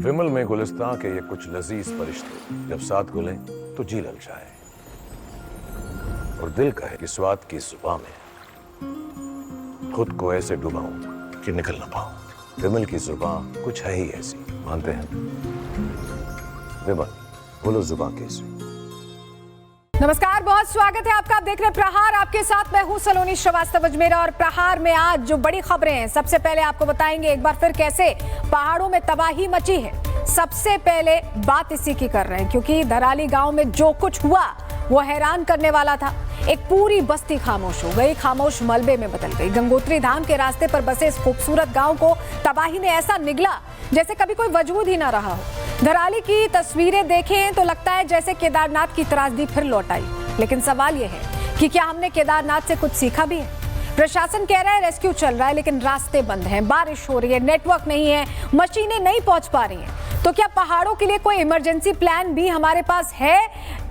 विमल में गुलिस्तां के ये कुछ लजीज फरिश्ते जब साथ घुलें तो जी ललचाए और दिल कहे कि स्वाद की जुबान में खुद को ऐसे डुबाऊं कि निकल ना पाऊं। विमल की जुबान कुछ है ही ऐसी, मानते हैं? विमल, बोलो जुबान कैसी? नमस्कार, बहुत स्वागत है आपका। आप देख रहे हैं प्रहार, आपके साथ मैं हूं सलोनी श्रीवास्तव अजमेरा। और प्रहार में आज जो बड़ी खबरें हैं, सबसे पहले आपको बताएंगे एक बार फिर कैसे पहाड़ों में तबाही मची है। सबसे पहले बात इसी की कर रहे हैं क्योंकि धराली गांव में जो कुछ हुआ वो हैरान करने वाला था। एक पूरी बस्ती खामोश हो गई, खामोश मलबे में बदल गई। गंगोत्री धाम के रास्ते पर बसे इस खूबसूरत गांव को तबाही ने ऐसा निगला जैसे कभी कोई वजूद ही ना रहा हो। धराली की तस्वीरें देखें तो लगता है जैसे केदारनाथ की त्रासदी फिर लौट आई। लेकिन सवाल यह है कि क्या हमने केदारनाथ से कुछ सीखा भी है? प्रशासन कह रहा है रेस्क्यू चल रहा है, लेकिन रास्ते बंद हैं, बारिश हो रही है, नेटवर्क नहीं है, मशीनें नहीं पहुंच पा रही हैं। तो क्या पहाड़ों के लिए कोई इमरजेंसी प्लान भी हमारे पास है,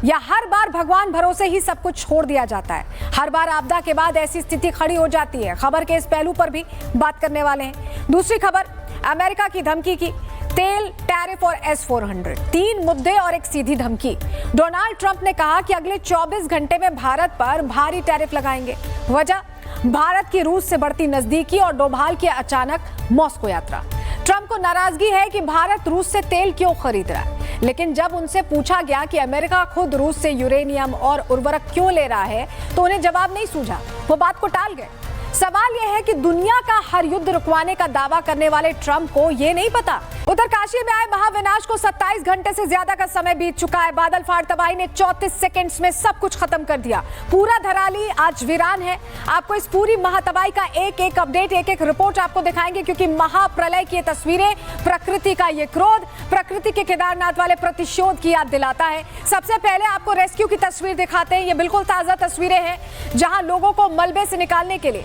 या हर बार भगवान भरोसे ही सब कुछ छोड़ दिया जाता है? हर बार आपदा के बाद ऐसी स्थिति खड़ी हो जाती है। खबर के इस पहलू पर भी बात करने वाले हैं। दूसरी खबर, अमेरिका की धमकी की तेल, टैरिफ और S-400, 3 मुद्दे और एक सीधी धमकी। डोनाल्ड ट्रंप ने कहा कि अगले 24 घंटे में भारत पर भारी टैरिफ लगाएंगे। वजह, भारत की रूस से बढ़ती नजदीकी और डोभाल की अचानक मॉस्को यात्रा। ट्रंप को नाराजगी है कि भारत रूस से तेल क्यों खरीद रहा है, लेकिन जब उनसे पूछा गया कि अमेरिका खुद रूस से यूरेनियम और उर्वरक क्यों ले रहा है तो उन्हें जवाब नहीं सूझा, वो बात को टाल गए। सवाल यह है कि दुनिया का हर युद्ध रुकवाने का दावा करने वाले ट्रंप को यह नहीं पता उत्तरकाशी में आए महाविनाश को 27 घंटे से ज्यादा का समय बीत चुका है। बादल फाड़ तबाही ने 34 सेकंड्स में सब कुछ खत्म कर दिया। पूरा धराली आज वीरान है। आपको इस पूरी महातबाही का एक एक अपडेट, एक एक रिपोर्ट आपको दिखाएंगे क्योंकि महाप्रलय की तस्वीरें प्रकृति का ये क्रोध, प्रकृति के केदारनाथ वाले प्रतिशोध की याद दिलाता है। सबसे पहले आपको रेस्क्यू की तस्वीर दिखाते हैं। ये बिल्कुल ताजा तस्वीरें हैं जहां लोगों को मलबे से निकालने के लिए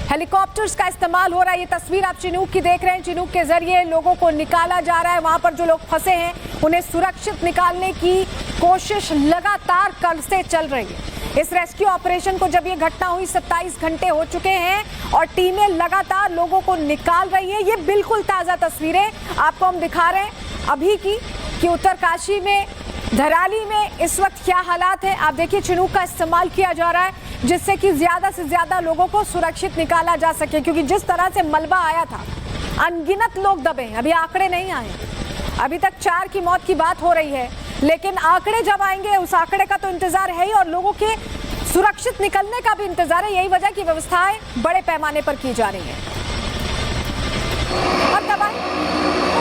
हेलीकॉप्टर्स का इस्तेमाल हो रहा है। ये तस्वीर आप चिनूक की देख रहे हैं। चिनूक के जरिए लोगों को निकाला जा रहा है। वहां पर जो लोग फंसे हैं उन्हें सुरक्षित निकालने की कोशिश लगातार कल से चल रही है। इस रेस्क्यू ऑपरेशन को जब ये घटना हुई 27 घंटे हो चुके हैं और टीमें लगातार लोगों को निकाल रही है। ये बिल्कुल ताजा तस्वीरें आपको हम दिखा रहे हैं अभी की कि उत्तरकाशी में, धराली में इस वक्त क्या हालात है। आप देखिए, चिनूक का इस्तेमाल किया जा रहा है जिससे कि ज्यादा से ज्यादा लोगों को सुरक्षित निकाला जा सके, क्योंकि जिस तरह से मलबा आया था, अनगिनत लोग दबे हैं। अभी आंकड़े नहीं आए, अभी तक 4 की मौत की बात हो रही है, लेकिन आंकड़े जब आएंगे उस आंकड़े का तो इंतजार है ही और लोगों के सुरक्षित निकलने का भी इंतजार है। यही वजह की व्यवस्थाएं बड़े पैमाने पर की जा रही है। और तबाही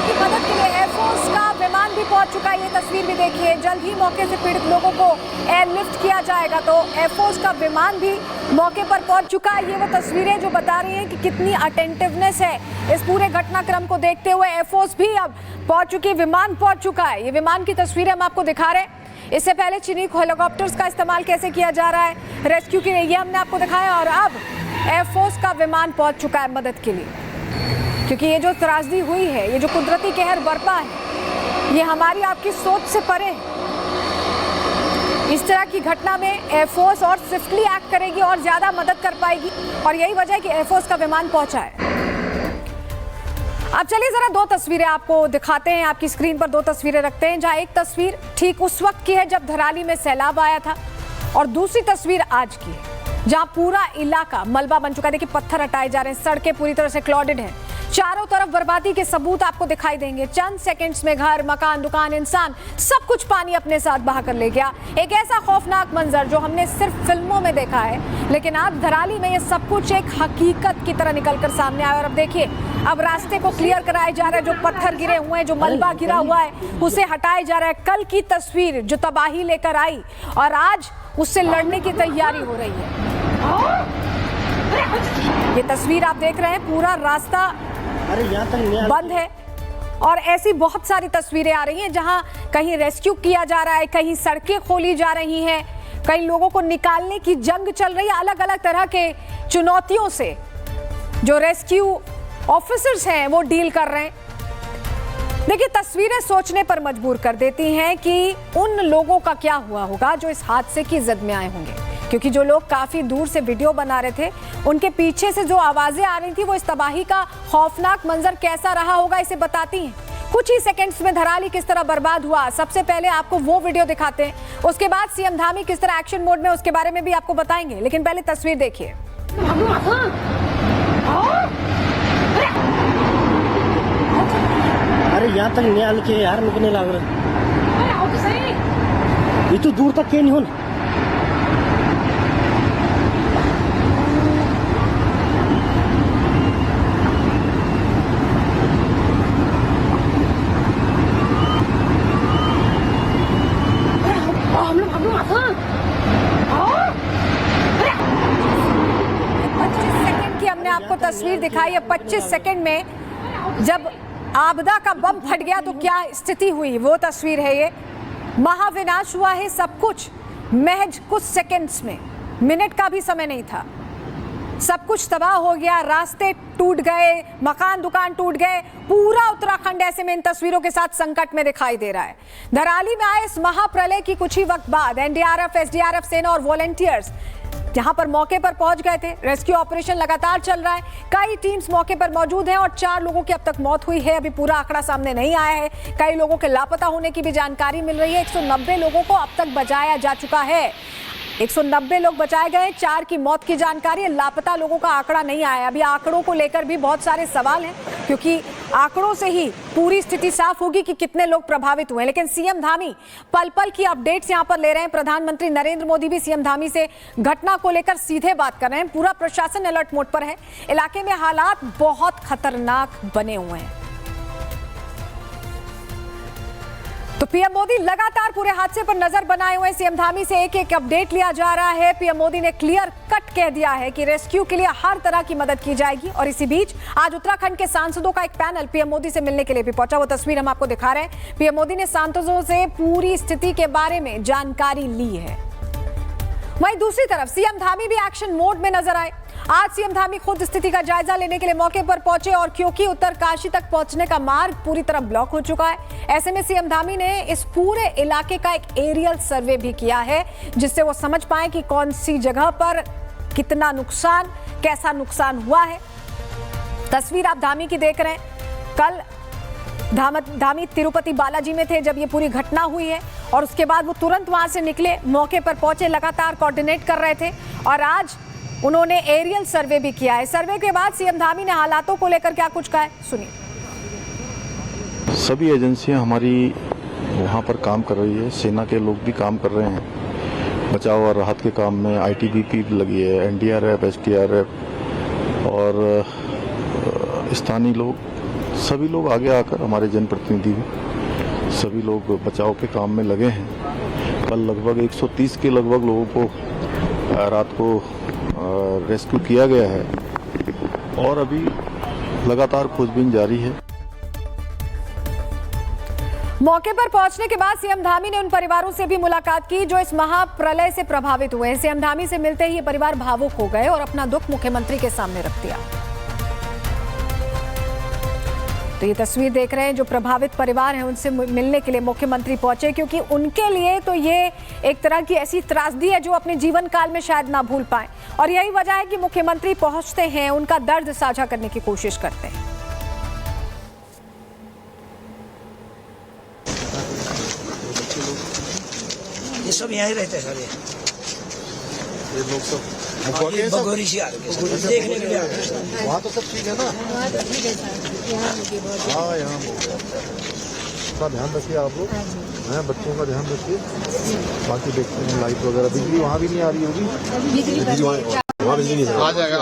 की मदद के लिए एयरफोर्स का विमान भी पहुंच चुका है। ये तस्वीर भी देखिए, जल्द ही मौके से पीड़ित लोगों को एयरलिफ्ट किया जाएगा। तो एयरफोर्स का विमान भी मौके पर पहुंच चुका है। ये वो तस्वीरें जो बता रही हैं कि कितनी अटेंटिवनेस है इस पूरे घटनाक्रम को देखते हुए। एयरफोर्स भी अब पहुंच चुकी, विमान पहुंच चुका है। ये विमान की तस्वीरें हम आपको दिखा रहे हैं। इससे पहले चिनूक हेलीकॉप्टर्स का इस्तेमाल कैसे किया जा रहा है रेस्क्यू के लिए, ये हमने आपको दिखाया। और अब एयरफोर्स का विमान पहुंच चुका है मदद के लिए, क्योंकि ये जो त्रासदी हुई है, ये जो कुदरती कहर बरपा है, ये हमारी आपकी सोच से परे है। इस तरह की घटना में एयरफोर्स और स्विफ्टली एक्ट करेगी और ज्यादा मदद कर पाएगी, और यही वजह है कि एयरफोर्स का विमान पहुंचा है। अब चलिए जरा 2 तस्वीरें आपको दिखाते हैं। आपकी स्क्रीन पर 2 तस्वीरें रखते हैं, जहां एक तस्वीर ठीक उस वक्त की है जब धराली में सैलाब आया था, और दूसरी तस्वीर आज की है जहां पूरा इलाका मलबा बन चुका है। देखिए, पत्थर हटाए जा रहे हैं, सड़कें पूरी तरह से क्लॉडेड हैं, चारों तरफ बर्बादी के सबूत आपको दिखाई देंगे। चंद सेकंड्स में घर, मकान, दुकान, इंसान, सब कुछ पानी अपने साथ बहा कर ले गया। एक ऐसा खौफनाक मंजर जो हमने सिर्फ फिल्मों में देखा है, लेकिन आज धराली में ये सब कुछ एक हकीकत की तरह निकलकर सामने आया। और अब देखिए, अब रास्ते को क्लियर कराया जा रहा है। जो पत्थर गिरे हुए हैं, जो मलबा गिरा हुआ है, उसे हटाया जा रहा है। कल की तस्वीर जो तबाही लेकर आई और आज उससे लड़ने की तैयारी हो रही है। ये तस्वीर आप देख रहे हैं, पूरा रास्ता बंद है और ऐसी बहुत सारी तस्वीरें आ रही हैं जहां कहीं रेस्क्यू किया जा रहा है, कहीं सड़कें खोली जा रही हैं, कई लोगों को निकालने की जंग चल रही है। अलग अलग तरह के चुनौतियों से जो रेस्क्यू ऑफिसर्स हैं वो डील कर रहे हैं। देखिए, तस्वीरें सोचने पर मजबूर कर देती हैं कि उन लोगों का क्या हुआ होगा जो इस हादसे की जद में आए होंगे, क्योंकि जो लोग काफी दूर से वीडियो बना रहे थे, उनके पीछे से जो आवाजें आ रही थी वो इस तबाही का खौफनाक मंजर कैसा रहा होगा इसे बताती हैं। कुछ ही सेकंड्स में धराली किस तरह बर्बाद हुआ, सबसे पहले आपको वो वीडियो दिखाते हैं। उसके बाद सीएम धामी किस तरह एक्शन मोड में, उसके बारे में भी आपको बताएंगे, लेकिन पहले तस्वीर देखिए। अरे यहाँ तक निकाल के यार निकलने लग रहा ये तो दूर तक क्यों नहीं हो। हमने आपको तस्वीर दिखाई है 25 सेकंड में जब आपदा का बम फट गया तो क्या स्थिति हुई, वो तस्वीर है ये। महाविनाश हुआ है सब कुछ महज कुछ सेकंड्स में, मिनट का भी समय नहीं था। सब कुछ तबाह हो गया, रास्ते टूट गए, मकान दुकान टूट गए, पूरा उत्तराखंड ऐसे में इन तस्वीरों के साथ संकट में दिखाई दे रहा है। धराली में आए इस महाप्रलय की कुछ ही वक्त बाद एनडीआरएफ, एसडीआरएफ, सेना और वॉलंटियर्स जहां पर मौके पर पहुंच गए थे। रेस्क्यू ऑपरेशन लगातार चल रहा है, कई टीम्स मौके पर मौजूद हैं और 4 लोगों की अब तक मौत हुई है। अभी पूरा आंकड़ा सामने नहीं आया है, कई लोगों के लापता होने की भी जानकारी मिल रही है। 190 लोगों को अब तक बचाया जा चुका है, 190 लोग बचाए गए, 4 की मौत की जानकारी है, लापता लोगों का आंकड़ा नहीं आया। अभी आंकड़ों को लेकर भी बहुत सारे सवाल हैं, क्योंकि आंकड़ों से ही पूरी स्थिति साफ होगी कि कितने लोग प्रभावित हुए। लेकिन सीएम धामी पल पल की अपडेट्स यहां पर ले रहे हैं। प्रधानमंत्री नरेंद्र मोदी भी सीएम धामी से घटना को लेकर सीधे बात कर रहे हैं। पूरा प्रशासन अलर्ट मोड पर है, इलाके में हालात बहुत खतरनाक बने हुए हैं। तो पीएम मोदी लगातार पूरे हादसे पर नजर बनाए हुए हैं। सीएम धामी से एक एक अपडेट लिया जा रहा है। पीएम मोदी ने क्लियर कट कह दिया है कि रेस्क्यू के लिए हर तरह की मदद की जाएगी। और इसी बीच आज उत्तराखंड के सांसदों का एक पैनल पीएम मोदी से मिलने के लिए भी पहुंचा। वो तस्वीर हम आपको दिखा रहे हैं। पीएम मोदी ने सांसदों से पूरी स्थिति के बारे में जानकारी ली है। वहीं दूसरी तरफ सीएम धामी भी एक्शन मोड में नजर आए। आज सीएम धामी खुद स्थिति का जायजा लेने के लिए मौके पर पहुंचे और क्योंकि उत्तरकाशी तक पहुंचने का मार्ग पूरी तरह ब्लॉक हो चुका है, ऐसे में सीएम धामी ने इस पूरे इलाके का एक एरियल सर्वे भी किया है, जिससे वो समझ पाए कि कौन सी जगह पर कितना नुकसान, कैसा नुकसान हुआ है। तस्वीर आप धामी की देख रहे हैं। कल धामी तिरुपति बालाजी में थे जब ये पूरी घटना हुई है और उसके बाद वो तुरंत वहां से निकले, मौके पर पहुंचे, लगातार कोऑर्डिनेट कर रहे थे और आज उन्होंने एरियल सर्वे भी किया है। सर्वे के बाद सीएम धामी ने हालातों को लेकर क्या कुछ कहा है, सुनिए। सभी एजेंसियां हमारी वहां पर काम कर रही है, सेना के लोग भी काम कर रहे हैं बचाव और राहत के काम में। आईटीबीपी लगी है, एनडीआरएफ, एसडीआरएफ और स्थानीय लोग, सभी लोग आगे आकर, हमारे जनप्रतिनिधि भी, सभी लोग बचाव के काम में लगे हैं। कल लगभग 130 के लगभग लोगों को रात को रेस्क्यू किया गया है और अभी लगातार खोजबीन जारी है। मौके पर पहुंचने के बाद सीएम धामी ने उन परिवारों से भी मुलाकात की जो इस महाप्रलय से प्रभावित हुए हैं। सीएम धामी से मिलते ही ये परिवार भावुक हो गए और अपना दुख मुख्यमंत्री के सामने रख दिया। तो ये तस्वीर देख रहे हैं, जो प्रभावित परिवार हैं उनसे मिलने के लिए मुख्यमंत्री पहुंचे, क्योंकि उनके लिए तो ये एक तरह की ऐसी त्रासदी है जो अपने जीवन काल में शायद ना भूल पाए। और यही वजह है कि मुख्यमंत्री पहुंचते हैं, उनका दर्द साझा करने की कोशिश करते हैं। ये सब यहाँ ही रहते हैं सारे, ये लोग सब बगोरी से देखने के लिए आते हैं। वहाँ तो सब ठीक है ना? हाँ, यहाँ का ध्यान रखिए आप लोग, बच्चों का ध्यान रखिए। बाकी देखते हैं लाइट वगैरह, बिजली वहाँ भी नहीं आ रही होगी, बिजली वहाँ बिजली नहीं आ जाएगा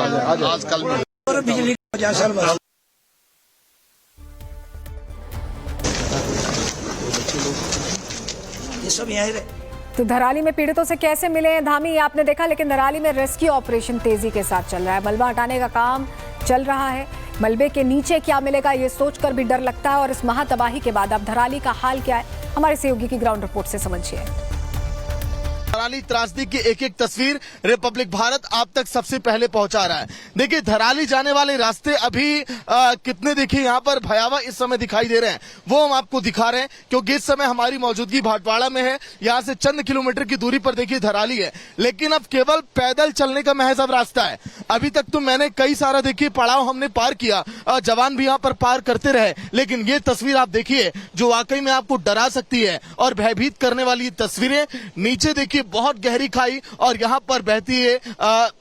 आजकल में और बिजली 50 साल बाद ये सब यहाँ ही रहते। तो धराली में पीड़ितों से कैसे मिले हैं धामी, आपने देखा, लेकिन धराली में रेस्क्यू ऑपरेशन तेजी के साथ चल रहा है। मलबा हटाने का काम चल रहा है। मलबे के नीचे क्या मिलेगा ये सोचकर भी डर लगता है। और इस महातबाही के बाद अब धराली का हाल क्या है, हमारे सहयोगी की ग्राउंड रिपोर्ट से समझिए। धराली त्रासदी की एक एक तस्वीर रिपब्लिक भारत आप तक सबसे पहले पहुंचा रहा है। देखिए धराली जाने वाले रास्ते अभी कितने देखिए यहाँ पर भयावह इस समय दिखाई दे रहे हैं, वो हम आपको दिखा रहे हैं क्योंकि इस समय हमारी मौजूदगी भाटवाड़ा में है। यहाँ से चंद किलोमीटर की दूरी पर देखिए धराली है, लेकिन अब केवल पैदल चलने का महज अब रास्ता है। अभी तक तो मैंने कई सारा देखिए पड़ाव हमने पार किया, जवान भी यहाँ पर पार करते रहे, लेकिन ये तस्वीर आप देखिए जो वाकई में आपको डरा सकती है और भयभीत करने वाली तस्वीरें। नीचे देखिए बहुत गहरी खाई और यहाँ पर बहती है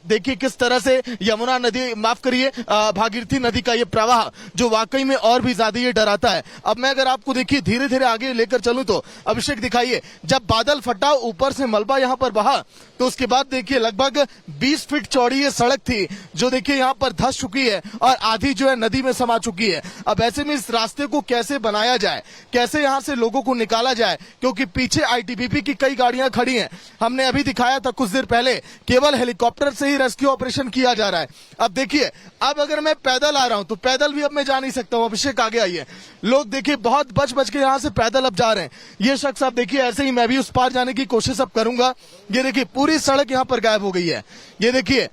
देखिए किस तरह से यमुना नदी, माफ करिए भागीरथी नदी का ये प्रवाह जो वाकई में और भी ज्यादा ये डराता है। अब मैं अगर आपको देखिए धीरे धीरे आगे लेकर चलूं तो अभिषेक दिखाइए, जब बादल फटा ऊपर से मलबा यहाँ पर बहा तो उसके बाद देखिए लगभग 20 फीट चौड़ी ये सड़क थी जो देखिए यहाँ पर धंस चुकी है और आधी जो है नदी में समा चुकी है। अब ऐसे में इस रास्ते को कैसे बनाया जाए, कैसे यहाँ से लोगों को निकाला जाए, क्योंकि पीछे आईटीबीपी की कई गाड़ियां खड़ी हैं। हमने अभी दिखाया था कुछ देर पहले, केवल हेलीकॉप्टर से ही रेस्क्यू ऑपरेशन किया जा रहा है। अब देखिए अब अगर मैं पैदल आ रहा हूं तो पैदल भी अब मैं जा नहीं सकता हूं। अभिषेक आगे आइए, लोग देखिए बहुत बच बच के यहाँ से पैदल अब जा रहे हैं। ये शख्स आप देखिए ऐसे ही मैं भी उस पार जाने की कोशिश अब करूंगा। ये देखिए पूरी सड़क यहाँ पर गायब हो गई है। ये देखिए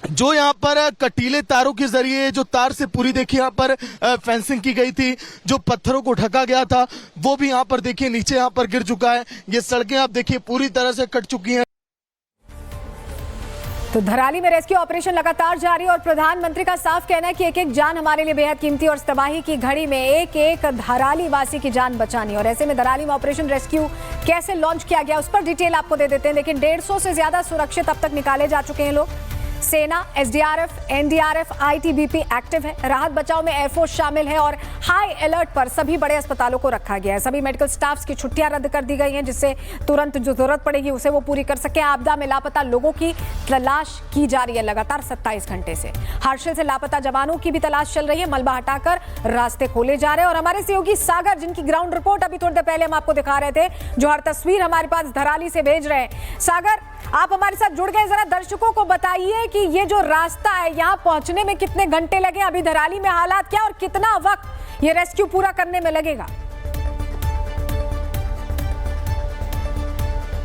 जो यहाँ पर कटीले तारों के जरिए जो तार से पूरी देखिए यहाँ पर फेंसिंग की गई थी, जो पत्थरों को ढका गया था वो भी यहाँ पर देखिए नीचे यहाँ पर गिर चुका है। ये सड़कें आप देखिए पूरी तरह से कट चुकी हैं। तो धराली में रेस्क्यू ऑपरेशन लगातार जारी और प्रधानमंत्री का साफ कहना है कि एक एक जान हमारे लिए बेहद कीमती और तबाही की घड़ी में एक एक धराली वासी की जान बचानी। और ऐसे में धराली में ऑपरेशन रेस्क्यू कैसे लॉन्च किया गया उस पर डिटेल आपको दे देते हैं। लेकिन 150 से ज्यादा सुरक्षित अब तक निकाले जा चुके हैं लोग। सेना, एसडीआरएफ, एनडीआरएफ, आईटीबीपी एक्टिव है। राहत बचाव में एयरफोर्स शामिल है और हाई अलर्ट पर सभी बड़े अस्पतालों को रखा गया है। सभी मेडिकल स्टाफ्स की छुट्टियां रद्द कर दी गई हैं जिससे तुरंत जो जरूरत पड़ेगी उसे वो पूरी कर सके। आपदा में लापता लोगों की तलाश की जा रही है लगातार 27 घंटे से। हर्षिल से लापता जवानों की भी तलाश चल रही है। मलबा हटाकर रास्ते खोले जा रहे हैं और हमारे सहयोगी सागर, जिनकी ग्राउंड रिपोर्ट अभी थोड़ी देर पहले हम आपको दिखा रहे थे, जो हर तस्वीर हमारे पास धराली से भेज रहे हैं। सागर, आप हमारे साथ जुड़ गए, जरा दर्शकों को बताइए कि ये जो रास्ता है यहाँ पहुंचने में कितने घंटे लगे, अभी धराली में हालात क्या और कितना वक्त ये रेस्क्यू पूरा करने में लगेगा?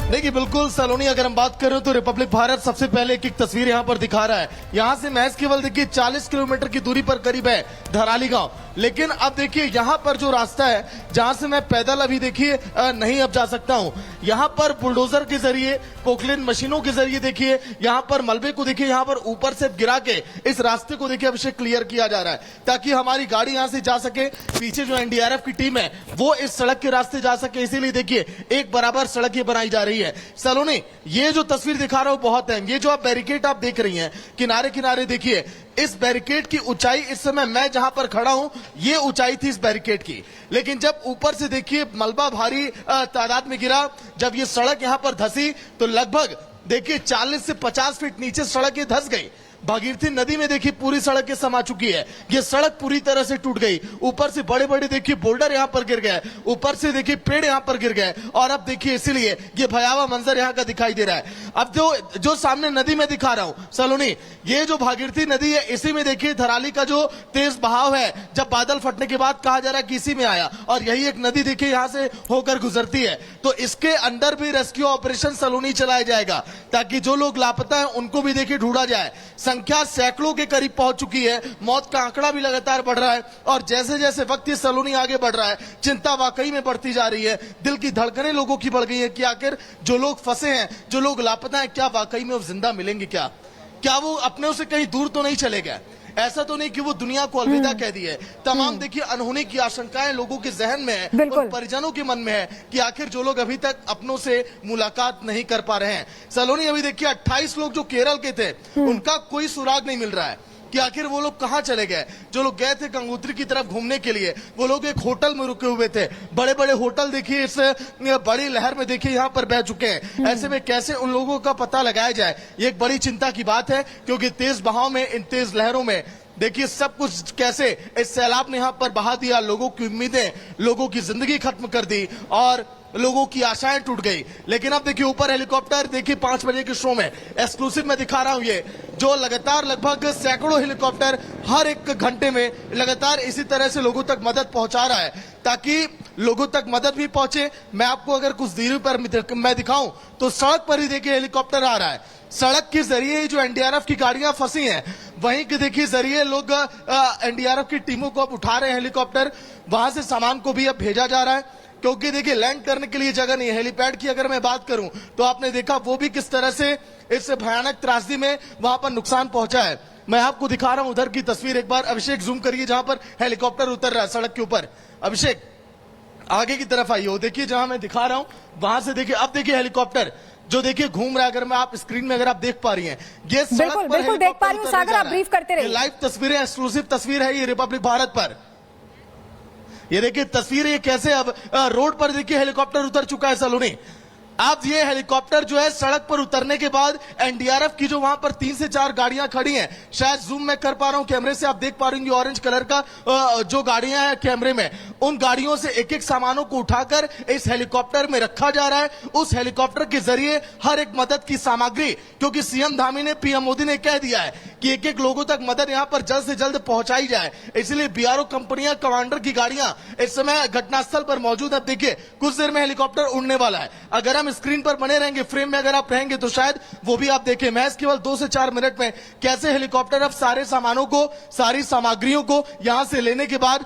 देखिए बिल्कुल सलोनी, अगर हम बात करें तो रिपब्लिक भारत सबसे पहले एक तस्वीर यहाँ पर दिखा रहा है। यहाँ से महज केवल देखिए 40 किलोमीटर की दूरी पर करीब है धराली गांव। लेकिन अब देखिए यहाँ पर जो रास्ता है जहाँ से मैं पैदल अभी देखिए नहीं अब जा सकता हूँ, यहाँ पर बुलडोजर के जरिए, पोकलेन मशीनों के जरिए देखिए यहाँ पर मलबे को देखिए यहाँ पर ऊपर से गिरा के इस रास्ते को देखिए अभिषेक क्लियर किया जा रहा है ताकि हमारी गाड़ी यहाँ से जा सके। पीछे जो एनडीआरएफ की टीम है वो इस सड़क के रास्ते जा सके, इसीलिए देखिए एक बराबर सड़क ये बनाई जा रही है। सलोनी, ये जो तस्वीर दिखा रहा हूं बहुत है। ये जो आप बैरिकेड आप देख रही हैं किनारे किनारे, देखिए इस बैरिकेड की ऊंचाई इस समय मैं जहां पर खड़ा हूं ये ऊंचाई थी इस बैरिकेड की, लेकिन जब ऊपर से देखिए मलबा भारी तादाद में गिरा, जब ये सड़क यहां पर धसी तो लगभग देखिए 40 से 50 फीट नीचे सड़क ये धस गई। भागीरथी नदी में देखिए पूरी सड़कें समा चुकी है। ये सड़क पूरी तरह से टूट गई। ऊपर से बड़े बड़े देखिए बोल्डर यहाँ पर गिर गए, ऊपर से देखिए पेड़ यहाँ पर गिर गए और अब देखिए इसीलिए ये भयावह मंजर यहाँ का दिखाई दे रहा है। अब जो सामने नदी में दिखा रहा हूँ सलोनी, ये जो भागीरथी नदी है इसी में देखिए धराली का जो तेज बहाव है, जब बादल फटने के बाद कहा जा रहा है कि इसी में आया और यही एक नदी देखिए यहाँ से होकर गुजरती है। तो इसके अंदर भी रेस्क्यू ऑपरेशन सलोनी चलाया जाएगा ताकि जो लोग लापता है उनको भी देखिए ढूंढा जाए। संख्या सैकड़ों के करीब पहुंच चुकी है, मौत का आंकड़ा भी लगातार बढ़ रहा है और जैसे जैसे वक्त ये सलोनी आगे बढ़ रहा है चिंता वाकई में बढ़ती जा रही है। दिल की धड़कनें लोगों की बढ़ गई है कि आखिर जो लोग फंसे हैं, जो लोग लापता हैं, क्या वाकई में वो जिंदा मिलेंगे? क्या वो अपने से कहीं दूर तो नहीं चले गए? ऐसा तो नहीं कि वो दुनिया को अलविदा कह दी है। तमाम देखिए अनहोनी की आशंकाएं लोगों के जहन में है, उन परिजनों के मन में है कि आखिर जो लोग अभी तक अपनों से मुलाकात नहीं कर पा रहे हैं। सलोनी, अभी देखिए 28 लोग जो केरल के थे उनका कोई सुराग नहीं मिल रहा है कि आखिर वो लोग कहां चले गए। जो लोग गए थे गंगोत्री की तरफ घूमने के लिए, वो लोग एक होटल में रुके हुए थे। बड़े बड़े होटल देखिए इस बड़ी लहर में देखिए यहाँ पर बह चुके हैं। ऐसे में कैसे उन लोगों का पता लगाया जाए, ये एक बड़ी चिंता की बात है क्योंकि तेज बहाव में, इन तेज लहरों में देखिए सब कुछ कैसे इस सैलाब ने यहां पर बहा दिया, लोगों की उम्मीदें, लोगों की जिंदगी खत्म कर दी और लोगों की आशाएं टूट गई। लेकिन अब देखिए ऊपर हेलीकॉप्टर, देखिए 5 बजे के शो में एक्सक्लूसिव में दिखा रहा हूं ये जो लगातार लगभग सैकड़ों हेलीकॉप्टर हर एक घंटे में लगातार इसी तरह से लोगों तक मदद पहुंचा रहा है ताकि लोगों तक मदद भी पहुंचे। मैं आपको अगर कुछ दूरी पर मैं दिखाऊं तो सड़क पर ही देखिए हेलीकॉप्टर आ रहा है, सड़क के जरिए जो एनडीआरएफ की गाड़ियां फंसी हैं वहीं के देखिए जरिए लोग एनडीआरएफ की टीमों को अब उठा रहे हैं हेलीकॉप्टर, वहां से सामान को भी अब भेजा जा रहा है क्योंकि देखिए लैंड करने के लिए जगह नहीं है। हेलीपैड की अगर मैं बात करूं तो आपने देखा वो भी किस तरह से इस भयानक त्रासदी में वहां पर नुकसान पहुंचा है। मैं आपको दिखा रहा हूं उधर की तस्वीर, एक बार अभिषेक जूम करिए जहां पर हेलीकॉप्टर उतर रहा है सड़क के ऊपर। अभिषेक आगे की तरफ आइए, वो देखिए जहां मैं दिखा रहा हूं वहां से देखिए, अब देखिए हेलीकॉप्टर जो देखिए घूम रहा है। अगर मैं आप स्क्रीन में अगर आप देख पा रही हैं ये बिल्कुल देख पा रही हूँ सागर, आप ब्रीफ करते रहिए। लाइव तस्वीरें, एक्सक्लूसिव तस्वीर है ये रिपब्लिक भारत पर। ये देखिए तस्वीर ये कैसे अब रोड पर देखिए हेलीकॉप्टर उतर चुका है सलोनी। अब ये हेलीकॉप्टर जो है सड़क पर उतरने के बाद एनडीआरएफ की जो वहां पर 3 से 4 गाड़ियां खड़ी हैं, शायद जूम मैं कर पा रहा हूं कैमरे से, आप देख पा रहे होंगे ऑरेंज कलर का जो गाड़ियां हैं कैमरे में, उन गाड़ियों से एक एक सामानों को उठाकर इस हेलीकॉप्टर में रखा जा रहा है। उस हेलीकॉप्टर के जरिए हर एक मदद की सामग्री, क्योंकि सीएम धामी ने, पीएम मोदी ने कह दिया है कि एक एक लोगों तक मदद यहां पर जल्द से जल्द पहुंचाई जाए, इसलिए बीआरओ कंपनियां, कमांडर की गाड़ियां इस समय घटनास्थल पर मौजूद है। देखिए कुछ देर में हेलीकॉप्टर उड़ने वाला है, अगर हम स्क्रीन पर बने रहेंगे, फ्रेम में अगर आप रहेंगे तो शायद वो भी आप देखें। महज केवल 2 से 4 मिनट में कैसे हेलीकॉप्टर अब सारे सामानों को, सारी सामग्रियों को यहां से लेने के बाद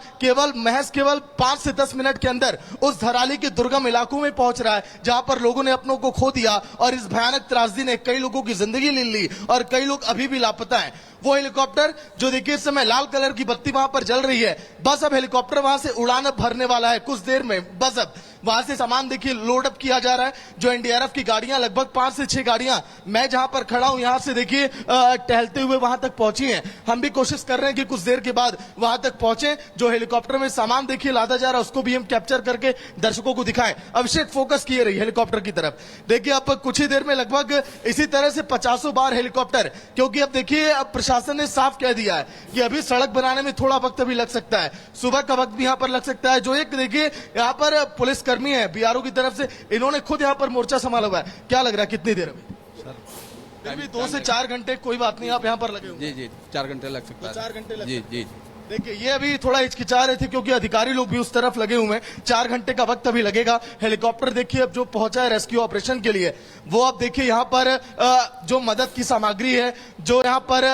महज केवल 5 से 10 मिनट के अंदर उस धराली के दुर्गम इलाकों में पहुंच रहा है जहां पर लोगों ने अपनों को खो दिया और इस भयानक त्रासदी ने कई लोगों की जिंदगी ले ली और कई लोग अभी भी लापता हैं। वो हेलीकॉप्टर जो देखिए इस समय लाल कलर की बत्ती वहां पर जल रही है, बस अब हेलीकॉप्टर वहां से उड़ान भरने वाला है कुछ देर में। बस अब वहां से सामान देखिए लोड अप किया जा रहा है, जो एनडीआरएफ की गाड़ियां लगभग 5 से 6 गाड़ियां मैं जहां पर खड़ा हूं यहां से देखिए टहलते हुए वहां तक पहुंची हैं। हम भी कोशिश कर रहे हैं कि कुछ देर के बाद वहां तक पहुंचे। जो हेलीकॉप्टर में सामान देखिए लादा जा रहा है उसको भी हम कैप्चर करके दर्शकों को दिखाएं। अभिषेक फोकस किए रही हेलीकॉप्टर की तरफ, देखिए अब कुछ ही देर में लगभग इसी तरह से 50 बार हेलीकॉप्टर, क्योंकि अब देखिए अब प्रशासन ने साफ कह दिया है कि अभी सड़क बनाने में थोड़ा वक्त भी लग सकता है, सुबह का वक्त भी यहां पर लग सकता है। जो एक देखिए यहां पर पुलिस कर्मी है बीआरओ की तरफ से, इन्होंने खुद यहां पर मोर्चा संभाला हुआ है। क्या लग रहा है कितनी देर में? सर 2 से 4 घंटे, कोई बात नहीं, आप यहां पर लगे होंगे। जी 4 घंटे लग सकता है। 4 घंटे लग जी जी। देखिए ये अभी थोड़ा हिचकिचा रहे थे क्योंकि अधिकारी लोग भी उस तरफ लगे हुए हैं। 4 घंटे का वक्त अभी लगेगा। हेलीकॉप्टर देखिए अब जो पहुंचा है रेस्क्यू ऑपरेशन के लिए, वो अब देखिए यहां पर जो मदद की सामग्री है, जो यहां पर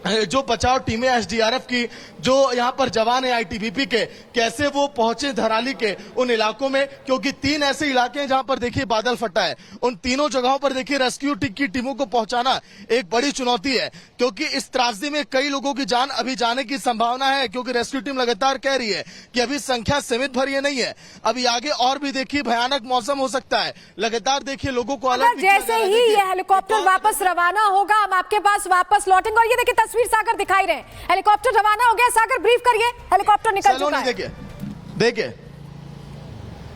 जो बचाव टीमें एसडीआरएफ की, जो यहां पर जवान है आईटीबीपी के, कैसे वो पहुंचे धराली के उन इलाकों में, क्योंकि 3 ऐसे इलाके हैं जहां पर देखिए बादल फटा है। उन तीनों जगहों पर देखिए रेस्क्यू की टीमों को पहुंचाना एक बड़ी चुनौती है, क्योंकि इस त्रासदी में कई लोगों की जान अभी जाने की संभावना है, क्योंकि रेस्क्यू टीम लगातार कह रही है कि अभी संख्या सीमित भर ये नहीं है, अभी आगे और भी देखिए भयानक मौसम हो सकता है। लगातार देखिए लोगों को अलर्ट, जैसे ही ये हेलीकॉप्टर वापस रवाना होगा हम आपके पास वापस लौटेंगे। और ये देखिए तस्वीर सागर दिखाई रहे, हेलीकॉप्टर रवाना हो गया। सागर ब्रीफ करिए, हेलीकॉप्टर निकल चुका है।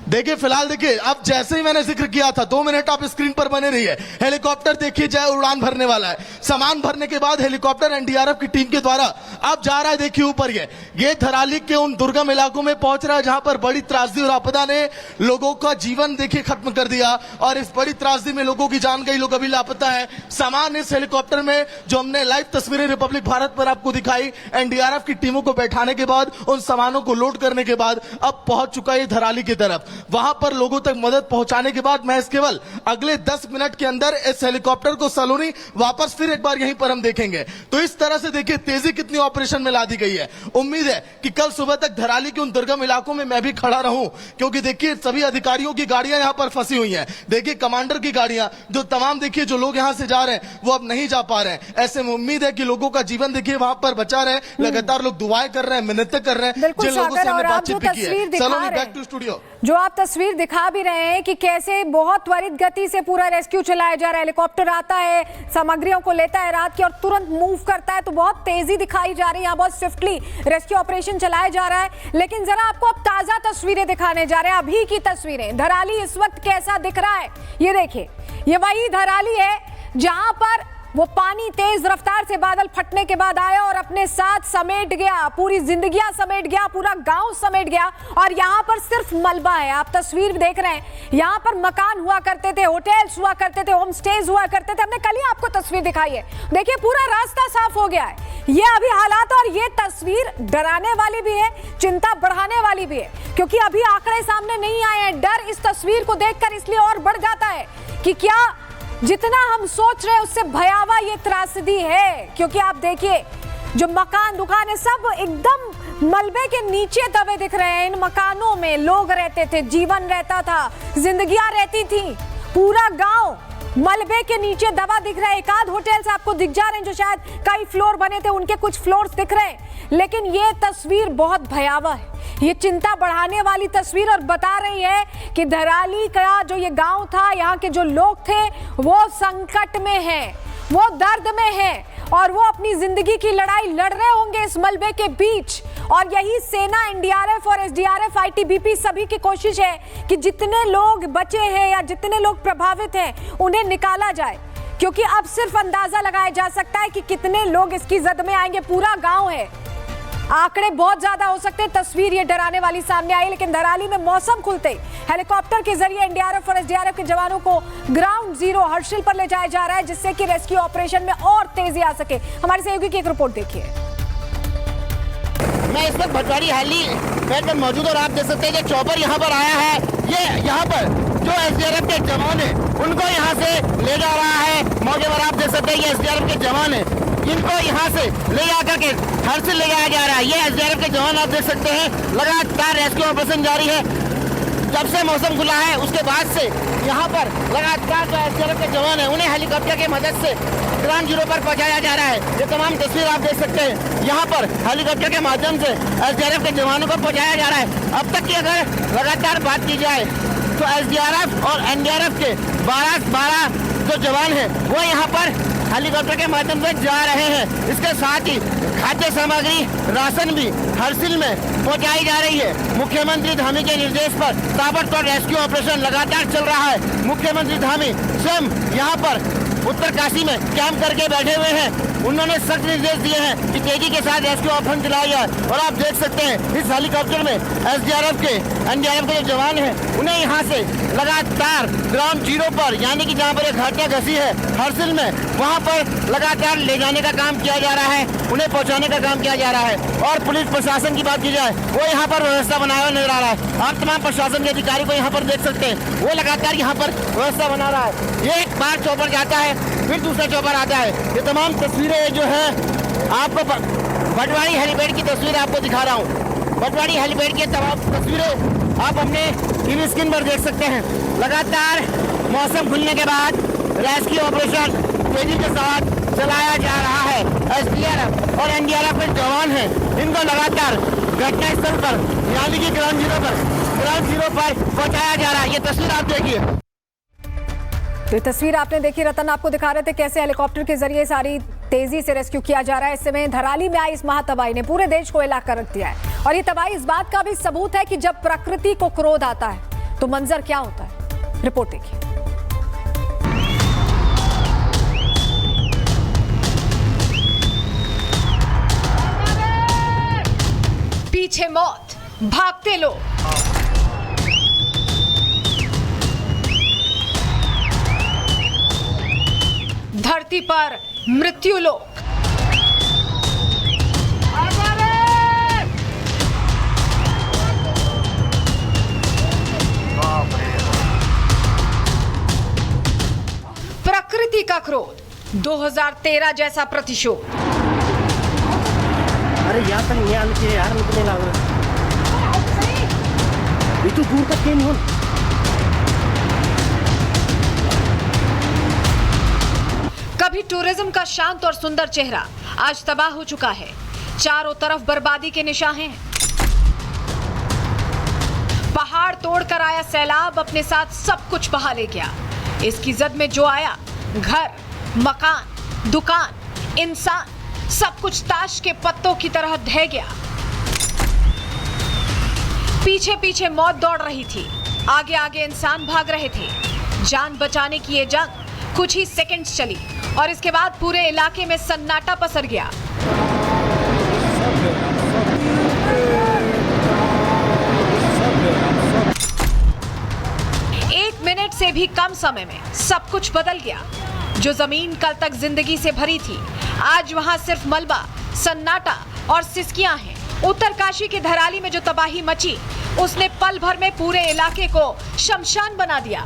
देखिए फिलहाल देखिए अब जैसे ही मैंने जिक्र किया था, 2 मिनट आप स्क्रीन पर बने रहिए। हेलीकॉप्टर देखिए जाए उड़ान भरने वाला है। सामान भरने के बाद हेलीकॉप्टर एनडीआरएफ की टीम के द्वारा अब जा रहा है देखिए ऊपर। ये धराली के उन दुर्गम इलाकों में पहुंच रहा है जहां पर बड़ी त्रासदी और आपदा ने लोगों का जीवन देखिए खत्म कर दिया और इस बड़ी त्रासदी में लोगों की जान गई, लोग अभी लापता है। सामान इस हेलीकॉप्टर में जो हमने लाइव तस्वीरें रिपब्लिक भारत पर आपको दिखाई, एनडीआरएफ की टीमों को बैठाने के बाद, उन सामानों को लोड करने के बाद अब पहुंच चुका है धराली की तरफ। वहां पर लोगों तक मदद पहुंचाने के बाद महज केवल अगले 10 मिनट के अंदर इस हेलीकॉप्टर को सलोनी वापस फिर एक बार यहीं पर हम देखेंगे। तो इस तरह से देखिए तेजी कितनी ऑपरेशन में ला दी गई है। उम्मीद है कि कल सुबह तक धराली के उन दुर्गम इलाकों में मैं भी खड़ा रहूं, क्योंकि देखिए सभी अधिकारियों की गाड़ियां यहां पर फंसी हुई हैं। देखिए कमांडर की गाड़ियां, जो तमाम देखिए जो लोग यहां से जा रहे हैं वो अब नहीं जा पा रहे हैं। ऐसे में उम्मीद है कि लोगों का जीवन देखिए वहां पर बचा रहे। लगातार लोग दुआएं कर रहे हैं, मिन्नतें कर रहे हैं, जिन लोगों से हमने बातचीत भी की है। सलोनी बैक टू स्टूडियो। जो आप तस्वीर दिखा भी रहे हैं कि कैसे बहुत त्वरित गति से पूरा रेस्क्यू चलाया जा रहा है। हेलीकॉप्टर आता है, सामग्रियों को लेता है रात की और तुरंत मूव करता है, तो बहुत तेजी दिखाई जा रही है। यहाँ बहुत स्विफ्टली रेस्क्यू ऑपरेशन चलाया जा रहा है। लेकिन जरा आपको अब ताजा तस्वीरें दिखाने जा रहे हैं, अभी की तस्वीरें। धराली इस वक्त कैसा दिख रहा है ये देखिए। ये वही धराली है जहां पर वो पानी तेज रफ्तार से बादल फटने के बाद आया और अपने साथ समेट गया, पूरी जिंदगियां समेट गया, पूरा गांव समेट गया। और यहाँ पर सिर्फ मलबा है। आप तस्वीर देख रहे हैं, यहाँ पर मकान हुआ करते थे, होटल्स हुआ करते थे, होम स्टेज हुआ करते थे। हमने कल ही आपको तस्वीर दिखाई है। देखिए पूरा रास्ता साफ हो गया है। ये अभी हालात, और ये तस्वीर डराने वाली भी है, चिंता बढ़ाने वाली भी है, क्योंकि अभी आंकड़े सामने नहीं आए हैं। डर इस तस्वीर को देखकर इसलिए और बढ़ जाता है कि क्या जितना हम सोच रहे हैं उससे भयावह ये त्रासदी है। क्योंकि आप देखिए जो मकान दुकानें सब एकदम मलबे के नीचे दबे दिख रहे हैं। इन मकानों में लोग रहते थे, जीवन रहता था, जिंदगियां रहती थी। पूरा गांव मलबे के नीचे दबा दिख रहा है। एक आध होटल्स आपको दिख जा रहे हैं जो शायद कई फ्लोर बने थे, उनके कुछ फ्लोर्स दिख रहे हैं। लेकिन ये तस्वीर बहुत भयावह है, ये चिंता बढ़ाने वाली तस्वीर, और बता रही है कि धराली का जो ये गांव था, यहाँ के जो लोग थे वो संकट में हैं, वो दर्द में हैं, और वो अपनी जिंदगी की लड़ाई लड़ रहे होंगे इस मलबे के बीच। और यही सेना, एनडीआरएफ और एसडीआरएफ, आईटीबीपी सभी की कोशिश है कि जितने लोग बचे हैं या जितने लोग प्रभावित हैं उन्हें निकाला जाए, क्योंकि अब सिर्फ अंदाजा लगाया जा सकता है कि कितने लोग इसकी जद में आएंगे। पूरा गांव है, आंकड़े बहुत ज्यादा हो सकते हैं। तस्वीर ये डराने वाली सामने आई। लेकिन धराली में मौसम खुलते ही हेलीकॉप्टर के जरिए एनडीआरएफ और एसडीआरएफ के जवानों को ग्राउंड जीरो हर्षिल पर ले जाया जा रहा है, जिससे कि रेस्क्यू ऑपरेशन में और तेजी आ सके। हमारे सहयोगी की एक रिपोर्ट देखिए। मैं इस वक्त भटवाड़ी हाली पेड़ पर मौजूद, और आप देख सकते हैं कि चॉपर यहाँ पर आया है। ये यहाँ पर जो एसडीआरएफ के जवान है उनको यहाँ से ले जा रहा है। मौके पर आप देख सकते हैं ये एसडीआरएफ के जवान है, इनको यहाँ से ले जाकर के हर्षिल ले जाया जा रहा है। ये एसडीआरएफ के जवान आप देख सकते हैं, लगातार रेस्क्यू ऑपरेशन जारी है। जब से मौसम खुला है उसके बाद से यहाँ पर लगातार जो एसडीआरएफ के जवान है उन्हें हेलीकॉप्टर की मदद से ग्राउंड जीरो पर पहुँचाया जा रहा है। ये तमाम तस्वीर आप देख सकते हैं, यहाँ पर हेलीकॉप्टर के माध्यम से एसडीआरएफ के जवानों को पहुँचाया जा रहा है। अब तक की अगर लगातार बात की जाए तो एसडीआरएफ और एनडीआरएफ के 12 जो जवान हैं वो यहाँ पर हेलीकॉप्टर के माध्यम से जा रहे हैं। इसके साथ ही खाद्य सामग्री, राशन भी हर्षिल में पहुंचाई जा रही है। मुख्यमंत्री धामी के निर्देश पर ताबड़तोड़ रेस्क्यू ऑपरेशन लगातार चल रहा है। मुख्यमंत्री धामी स्वयं यहाँ पर उत्तरकाशी में कैंप करके बैठे हुए हैं। उन्होंने सख्त निर्देश दिए हैं कि तेजी के साथ रेस्क्यू ऑपरेशन चलाया जाए। और आप देख सकते हैं इस हेलीकॉप्टर में एसडीआरएफ के, एनडीआरएफ के जो जवान हैं उन्हें यहाँ से लगातार ग्राउंड जीरो पर, यानी कि जहाँ पर एक घटना घसी है हर्षिल में, वहाँ पर लगातार ले जाने का काम किया जा रहा है, उन्हें पहुँचाने का काम किया जा रहा है। और पुलिस प्रशासन की बात की जाए वो यहाँ पर व्यवस्था बनाया हुआ नजर आ रहा है। आप तमाम प्रशासन के अधिकारी को यहाँ पर देख सकते हैं, वो लगातार यहाँ पर व्यवस्था बना रहा है। एक बार चौपर जाता है फिर दूसरा चौपर आता है। ये तमाम तस्वीरें जो है आपको भटवाड़ी हेलीपैड की तस्वीर आपको दिखा रहा हूँ। भटवाड़ी हेलीपैड की तमाम तस्वीरें आप अपने टीवी स्क्रीन पर देख सकते हैं। लगातार मौसम खुलने के बाद रेस्क्यू ऑपरेशन तेजी के साथ चलाया जा रहा है। एसडीआरएफ और एनडीआरएफ के जवान हैं, इनको लगातार घटनास्थल पर, यानी कि ग्राउंड जीरो पर पहुंचाया जा रहा है। ये तस्वीर आप देखिए। तो तस्वीर आपने देखी, रतन आपको दिखा रहे थे कैसे हेलीकॉप्टर के जरिए सारी तेजी से रेस्क्यू किया जा रहा है। इस समय धराली में आई इस महातबाही ने पूरे देश को हिला कर रख दिया है। और ये तबाही इस बात का भी सबूत है कि जब प्रकृति को क्रोध आता है तो मंजर क्या होता है। रिपोर्ट देखिए। पीछे मौत, भागते लोग, धरती पर मृत्यु लोक। प्रकृति का क्रोध, 2013 जैसा प्रतिशोध। अरे यहाँ तक नहीं आने के यार, निकलने लग रहा ये तो दूर तक कहीं नहीं हो। कभी टूरिज्म का शांत और सुंदर चेहरा आज तबाह हो चुका है। चारों तरफ बर्बादी के निशान हैं। पहाड़ तोड़कर आया सैलाब अपने साथ सब कुछ बहा ले गया। इसकी जद में जो आया, घर, मकान, दुकान, इंसान, सब कुछ ताश के पत्तों की तरह ढह गया। पीछे पीछे मौत दौड़ रही थी, आगे आगे इंसान भाग रहे थे। जान बचाने की ये जंग कुछ ही सेकंड्स चली और इसके बाद पूरे इलाके में सन्नाटा पसर गया। एक मिनट से भी कम समय में सब कुछ बदल गया। जो जमीन कल तक जिंदगी से भरी थी, आज वहां सिर्फ मलबा, सन्नाटा और सिसकियां हैं। उत्तरकाशी के धराली में जो तबाही मची, उसने पल भर में पूरे इलाके को शमशान बना दिया।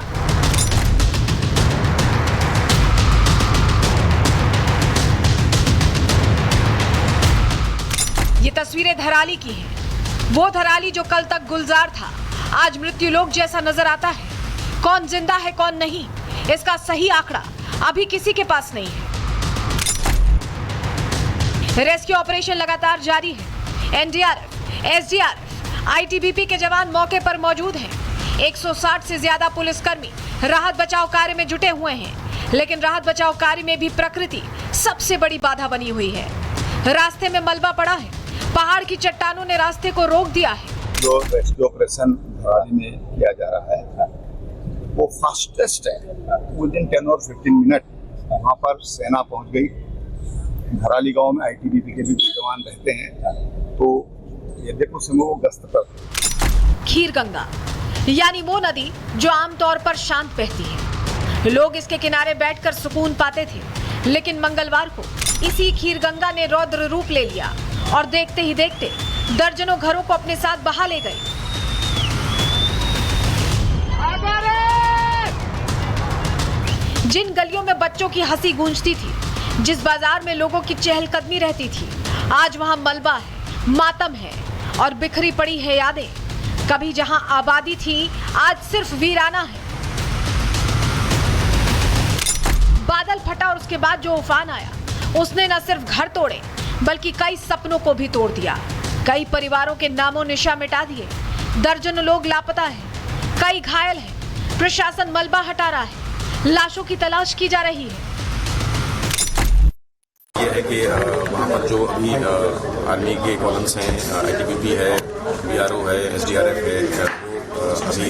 ये तस्वीरें धराली की हैं। वो धराली जो कल तक गुलजार था, आज मृत्यु लोक जैसा नजर आता है। कौन जिंदा है कौन नहीं, इसका सही आंकड़ा अभी किसी के पास नहीं है। रेस्क्यू ऑपरेशन लगातार जारी है। एनडीआरएफ, एसडीआरएफ, आईटीबीपी के जवान मौके पर मौजूद हैं। 160 से ज्यादा पुलिसकर्मी राहत बचाव कार्य में जुटे हुए हैं, लेकिन राहत बचाव कार्य में भी प्रकृति सबसे बड़ी बाधा बनी हुई है। रास्ते में मलबा पड़ा है, पहाड़ की चट्टानों ने रास्ते को रोक दिया है। जो रेस्क्यू ऑपरेशन धराली में किया जा रहा है वो फास्टेस्ट है। विदिन 10 और 15 मिनट वहाँ पर सेना पहुँच गई। धराली गांव में आईटीबीपी के भी जवान रहते हैं, तो ये देखो समय वो गश्त पर। खीर गंगा यानी वो नदी जो आमतौर पर शांत बहती है, लोग इसके किनारे बैठकर सुकून पाते थे, लेकिन मंगलवार को इसी खीर गंगा ने रौद्र रूप ले लिया और देखते ही देखते दर्जनों घरों को अपने साथ बहा ले गई। जिन गलियों में बच्चों की हंसी गूंजती थी, जिस बाजार में लोगों की चहलकदमी रहती थी, आज वहां मलबा है, मातम है और बिखरी पड़ी है यादें। कभी जहां आबादी थी, आज सिर्फ वीराना है। बादल फटा और उसके बाद जो उफान आया, उसने न सिर्फ घर तोड़े बल्कि कई सपनों को भी तोड़ दिया। कई परिवारों के नामों निशा मिटा दिए। दर्जनों लोग लापता हैं, कई घायल हैं। प्रशासन मलबा हटा रहा है, लाशों की तलाश की जा रही है। ये है कि वहाँ पर जो अभी आर्मी के कॉलम्स हैं, आईटीबीपी है, बीआरओ है, एसडीआरएफ है, अभी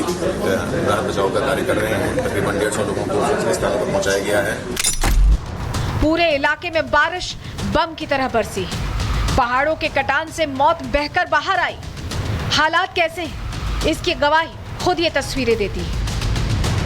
राहत बचाव का कार्य कर रहे हैं। तकरीबन 150 लोगों को सुरक्षित स्थानों पर पहुँचाया गया है। पूरे इलाके में बारिश बम की तरह बरसी है। पहाड़ों के कटान से मौत बहकर बाहर आई। हालात कैसे हैं, इसकी गवाही खुद ये तस्वीरें देती है।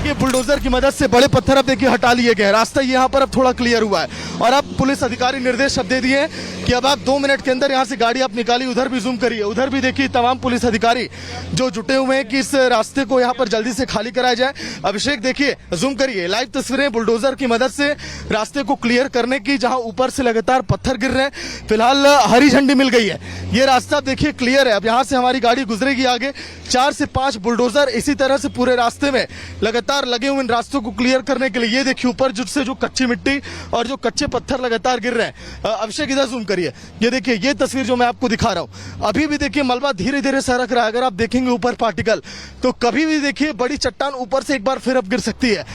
ये बुलडोजर की मदद से बड़े पत्थर अब देखिए हटा लिए गए। रास्ता यहाँ पर अब थोड़ा क्लियर हुआ है और अब पुलिस अधिकारी निर्देश अब दे दिए हैं कि अब आप 2 मिनट के अंदर यहाँ से गाड़ी आप निकालिए। उधर भी जूम करिए, उधर भी देखिए तमाम पुलिस अधिकारी जो जुटे हुए हैं कि इस रास्ते को यहाँ पर जल्दी से खाली कराया जाए। अभिषेक देखिए, जूम करिए, लाइव तस्वीरें बुलडोजर की मदद से रास्ते को क्लियर करने की, जहाँ ऊपर से लगातार पत्थर गिर रहे हैं। फिलहाल हरी झंडी मिल गई है, ये रास्ता देखिए क्लियर है। अब यहाँ से हमारी गाड़ी गुजरेगी आगे। 4 से 5 बुलडोजर इसी तरह से पूरे रास्ते में लगातार लगे हुए इन रास्तों को क्लियर करने के लिए। ये देखिए ऊपर से जो कच्ची मिट्टी और जो कच्चे पत्थर लगातार गिर रहे हैं। अभिषेक इधर जूम करिए, ये देखिए ये तस्वीर जो मैं आपको दिखा रहा हूं। अभी भी देखिए मलबा धीरे धीरे सरक रहा है। अगर आप देखेंगे ऊपर पार्टिकल, तो कभी भी देखिए बड़ी चट्टान ऊपर से एक बार फिर अब गिर सकती है।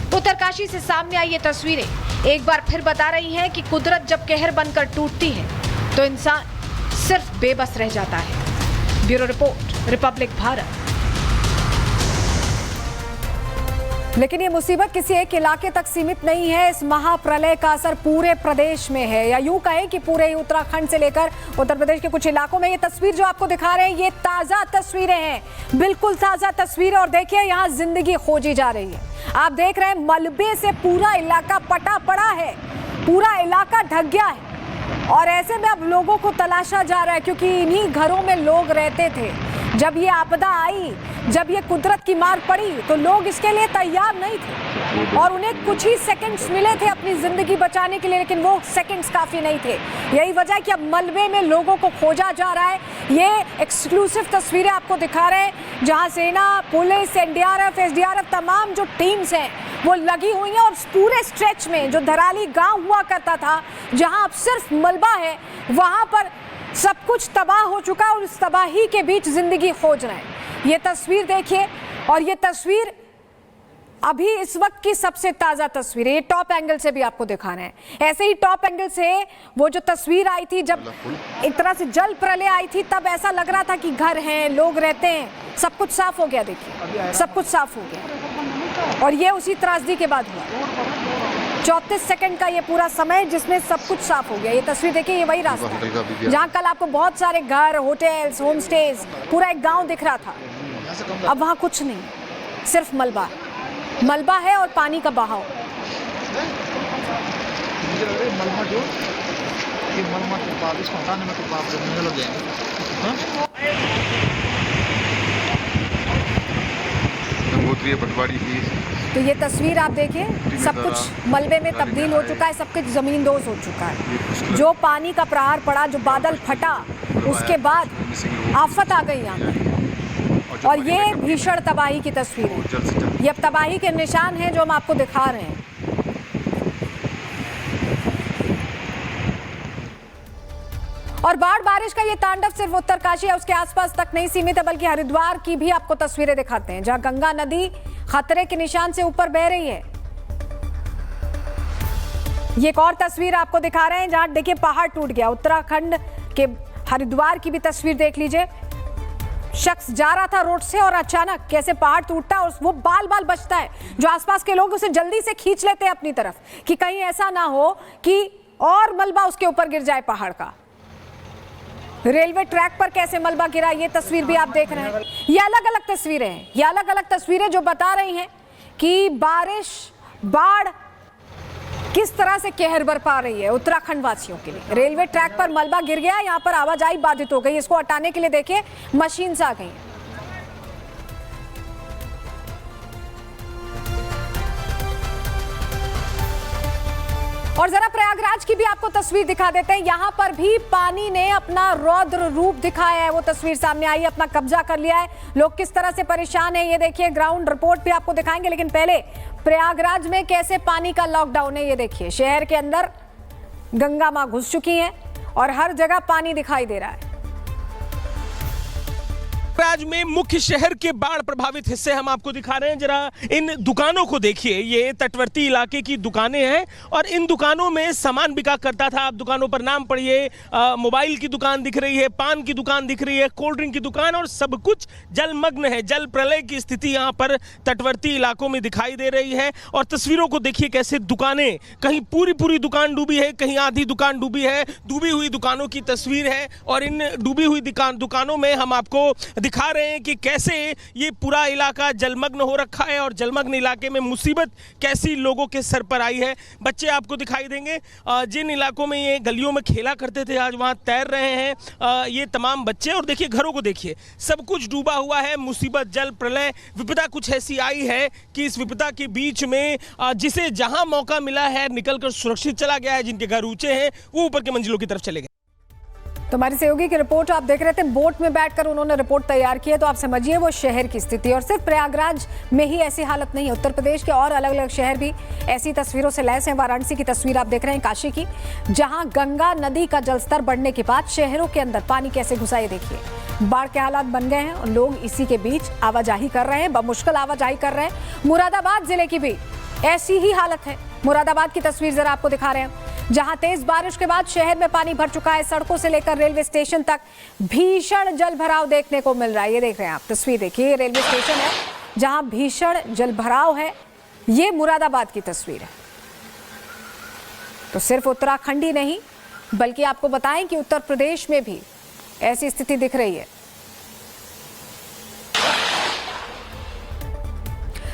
उत्तरकाशी से सामने आई ये तस्वीरें एक बार फिर बता रही हैं कि कुदरत जब कहर बनकर टूटती है तो इंसान सिर्फ बेबस रह जाता है। Bureau report, Republic Bharat. लेकिन ये मुसीबत किसी एक इलाके तक सीमित नहीं है। इस महाप्रलय का असर पूरे प्रदेश में है, या यूं कहें कि पूरे उत्तराखंड से लेकर उत्तर प्रदेश के कुछ इलाकों में। ये तस्वीर जो आपको दिखा रहे हैं, ये ताजा तस्वीरें हैं, बिल्कुल ताजा तस्वीरें। और देखिए यहाँ जिंदगी खोजी जा रही है। आप देख रहे हैं मलबे से पूरा इलाका पटा पड़ा है, पूरा इलाका ढक गया है और ऐसे में अब लोगों को तलाशा जा रहा है, क्योंकि इन्हीं घरों में लोग रहते थे। जब ये आपदा आई, जब ये कुदरत की मार पड़ी, तो लोग इसके लिए तैयार नहीं थे और उन्हें कुछ ही सेकंड्स मिले थे अपनी जिंदगी बचाने के लिए, लेकिन वो सेकंड्स काफी नहीं थे। यही वजह है कि अब मलबे में लोगों को खोजा जा रहा है। ये एक्सक्लूसिव तस्वीरें आपको दिखा रहे हैं, जहां सेना, पुलिस, एनडीआरएफ, एसडीआरएफ, तमाम जो टीम्स हैं वो लगी हुई हैं। और पूरे स्ट्रेच में जो धराली गांव हुआ करता था, जहां अब सिर्फ मलबा है, वहां पर सब कुछ तबाह हो चुका और उस तबाही के बीच जिंदगी खोज रहे हैं। ये तस्वीर देखिए, और ये तस्वीर अभी इस वक्त की सबसे ताजा तस्वीर है। ये टॉप एंगल से भी आपको दिखा रहे हैं। ऐसे ही टॉप एंगल से वो जो तस्वीर आई थी, जब एक तरह से जल प्रलय आई थी, तब ऐसा लग रहा था कि घर हैं, लोग रहते हैं, सब कुछ साफ हो गया। देखिए सब कुछ साफ हो गया, और ये उसी त्रासदी के बाद हुआ। 34 सेकंड का ये पूरा समय जिसमें सब कुछ साफ हो गया। ये तस्वीर देखिए, ये वही रास्ता है जहाँ कल आपको बहुत सारे घर, होटल्स, होम स्टेज, पूरा एक गांव दिख रहा था। अब वहाँ कुछ नहीं, सिर्फ मलबा मलबा है और पानी का बहाव। पटवारी की तो ये तस्वीर आप देखिए, सब कुछ मलबे में तब्दील हो चुका है, सब कुछ जमींदोज हो चुका है। जो पानी का प्रहार पड़ा, जो बादल फटा, उसके बाद आफत आ गई यहाँ पर। और ये भीषण तबाही की तस्वीर है। ये अब तबाही के निशान हैं जो हम आपको दिखा रहे हैं। और बाढ़ बारिश का ये तांडव सिर्फ उत्तरकाशी या उसके आसपास तक नहीं सीमित है, बल्कि हरिद्वार की भी आपको तस्वीरें दिखाते हैं, जहां गंगा नदी खतरे के निशान से ऊपर बह रही है। ये एक और तस्वीर आपको दिखा रहे हैं जहां देखिए पहाड़ टूट गया। उत्तराखंड के हरिद्वार की भी तस्वीर देख लीजिए। शख्स जा रहा था रोड से और अचानक कैसे पहाड़ टूटता है और वो बाल बाल बचता है, जो आसपास के लोग उसे जल्दी से खींच लेते हैं अपनी तरफ कि कहीं ऐसा ना हो कि और मलबा उसके ऊपर गिर जाए पहाड़ का। रेलवे ट्रैक पर कैसे मलबा गिरा, ये तस्वीर भी आप देख रहे हैं। ये अलग अलग तस्वीरें हैं, ये अलग अलग तस्वीरें जो बता रही हैं कि बारिश, बाढ़ किस तरह से कहर बरपा रही है उत्तराखंड वासियों के लिए। रेलवे ट्रैक पर मलबा गिर गया, यहाँ पर आवाजाही बाधित हो गई। इसको हटाने के लिए देखिए मशीन आ गई। और जरा प्रयागराज की भी आपको तस्वीर दिखा देते हैं। यहाँ पर भी पानी ने अपना रौद्र रूप दिखाया है। वो तस्वीर सामने आई, अपना कब्जा कर लिया है। लोग किस तरह से परेशान हैं ये देखिए। ग्राउंड रिपोर्ट भी आपको दिखाएंगे, लेकिन पहले प्रयागराज में कैसे पानी का लॉकडाउन है ये देखिए। शहर के अंदर गंगा मां घुस चुकी हैं और हर जगह पानी दिखाई दे रहा है। प्रयागराज में मुख्य शहर के बाढ़ प्रभावित हिस्से हम आपको दिखा रहे हैं। जरा इन दुकानों को देखिए, ये तटवर्ती इलाके की दुकानें हैं और इन दुकानों में सामान बिका करता था। आप दुकानों पर नाम पढ़िए, मोबाइल की दुकान दिख रही है, पान की दुकान दिख रही है, कोल्ड ड्रिंक की दुकान, और सब कुछ जलमग्न है। जल प्रलय की स्थिति यहाँ पर तटवर्ती इलाकों में दिखाई दे रही है। और तस्वीरों को देखिए कैसे दुकानें, कहीं पूरी दुकान डूबी है, कहीं आधी दुकान डूबी है। डूबी हुई दुकानों की तस्वीर है और इन डूबी हुई दुकानों में हम आपको दिखा रहे हैं कि कैसे ये पूरा इलाका जलमग्न हो रखा है और जलमग्न इलाके में मुसीबत कैसी लोगों के सर पर आई है। बच्चे आपको दिखाई देंगे, जिन इलाकों में ये गलियों में खेला करते थे आज वहाँ तैर रहे हैं ये तमाम बच्चे। और देखिए घरों को देखिए, सब कुछ डूबा हुआ है। मुसीबत, जल प्रलय, विपदा कुछ ऐसी आई है कि इस विपदा के बीच में जिसे जहां मौका मिला है निकलकर सुरक्षित चला गया है। जिनके घर ऊंचे हैं वो ऊपर के मंजिलों की तरफ चले गए। तो हमारे सहयोगी की रिपोर्ट आप देख रहे थे, बोट में बैठकर उन्होंने रिपोर्ट तैयार की है। तो आप समझिए वो शहर की स्थिति। और सिर्फ प्रयागराज में ही ऐसी हालत नहीं है, उत्तर प्रदेश के और अलग अलग शहर भी ऐसी तस्वीरों से लैस हैं। वाराणसी की तस्वीर आप देख रहे हैं, काशी की, जहां गंगा नदी का जलस्तर बढ़ने के बाद शहरों के अंदर पानी कैसे घुसा, ये देखिए। बाढ़ के हालात बन गए हैं और लोग इसी के बीच आवाजाही कर रहे हैं, बमुश्किल आवाजाही कर रहे हैं। मुरादाबाद जिले की भी ऐसी ही हालत है। मुरादाबाद की तस्वीर जरा आपको दिखा रहे हैं, जहां तेज बारिश के बाद शहर में पानी भर चुका है। सड़कों से लेकर रेलवे स्टेशन तक भीषण जलभराव देखने को मिल रहा है। ये देख रहे हैं आप तस्वीर, देखिए रेलवे स्टेशन है जहां भीषण जलभराव है। ये मुरादाबाद की तस्वीर है। तो सिर्फ उत्तराखंड ही नहीं, बल्कि आपको बताएं कि उत्तर प्रदेश में भी ऐसी स्थिति दिख रही है।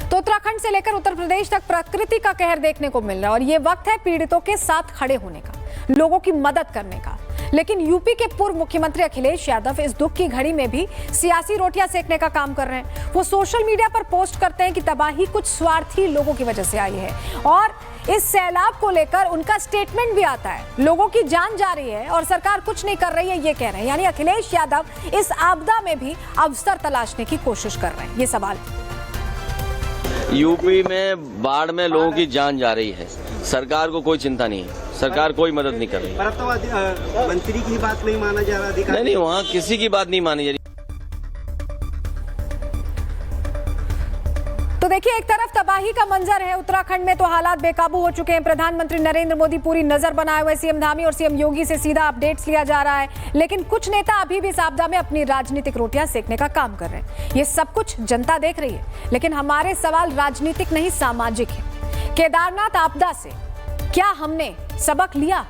तो उत्तराखंड से लेकर उत्तर प्रदेश तक प्रकृति का कहर देखने को मिल रहा है और ये वक्त है पीड़ितों के साथ खड़े होने का, लोगों की मदद करने का। लेकिन यूपी के पूर्व मुख्यमंत्री अखिलेश यादव इस दुख की घड़ी में भी सियासी रोटियां सेकने का काम कर रहे हैं। वो सोशल मीडिया पर पोस्ट करते हैं कि तबाही कुछ स्वार्थी लोगों की वजह से आई है और इस सैलाब को लेकर उनका स्टेटमेंट भी आता है, लोगों की जान जा रही है और सरकार कुछ नहीं कर रही है, ये कह रहे हैं। यानी अखिलेश यादव इस आपदा में भी अवसर तलाशने की कोशिश कर रहे हैं। ये सवाल यूपी में बाढ़ में लोगों की जान जा रही है, सरकार को कोई चिंता नहीं है, सरकार कोई मदद नहीं कर रही है। तो मंत्री की बात नहीं माना जा रहा, नहीं, वहाँ किसी की बात नहीं मानी जा रही। तो देखिए, एक तरफ तबाही का मंजर है उत्तराखंड में, तो हालात बेकाबू हो चुके हैं। प्रधानमंत्री नरेंद्र मोदी पूरी नजर बनाए हुए, सीएम धामी और सीएम योगी से सीधा अपडेट्स लिया जा रहा है। लेकिन कुछ नेता अभी भी इस आपदा में अपनी राजनीतिक रोटियां सेकने का काम कर रहे हैं। ये सब कुछ जनता देख रही है, लेकिन हमारे सवाल राजनीतिक नहीं, सामाजिक है। केदारनाथ आपदा से क्या हमने सबक लिया?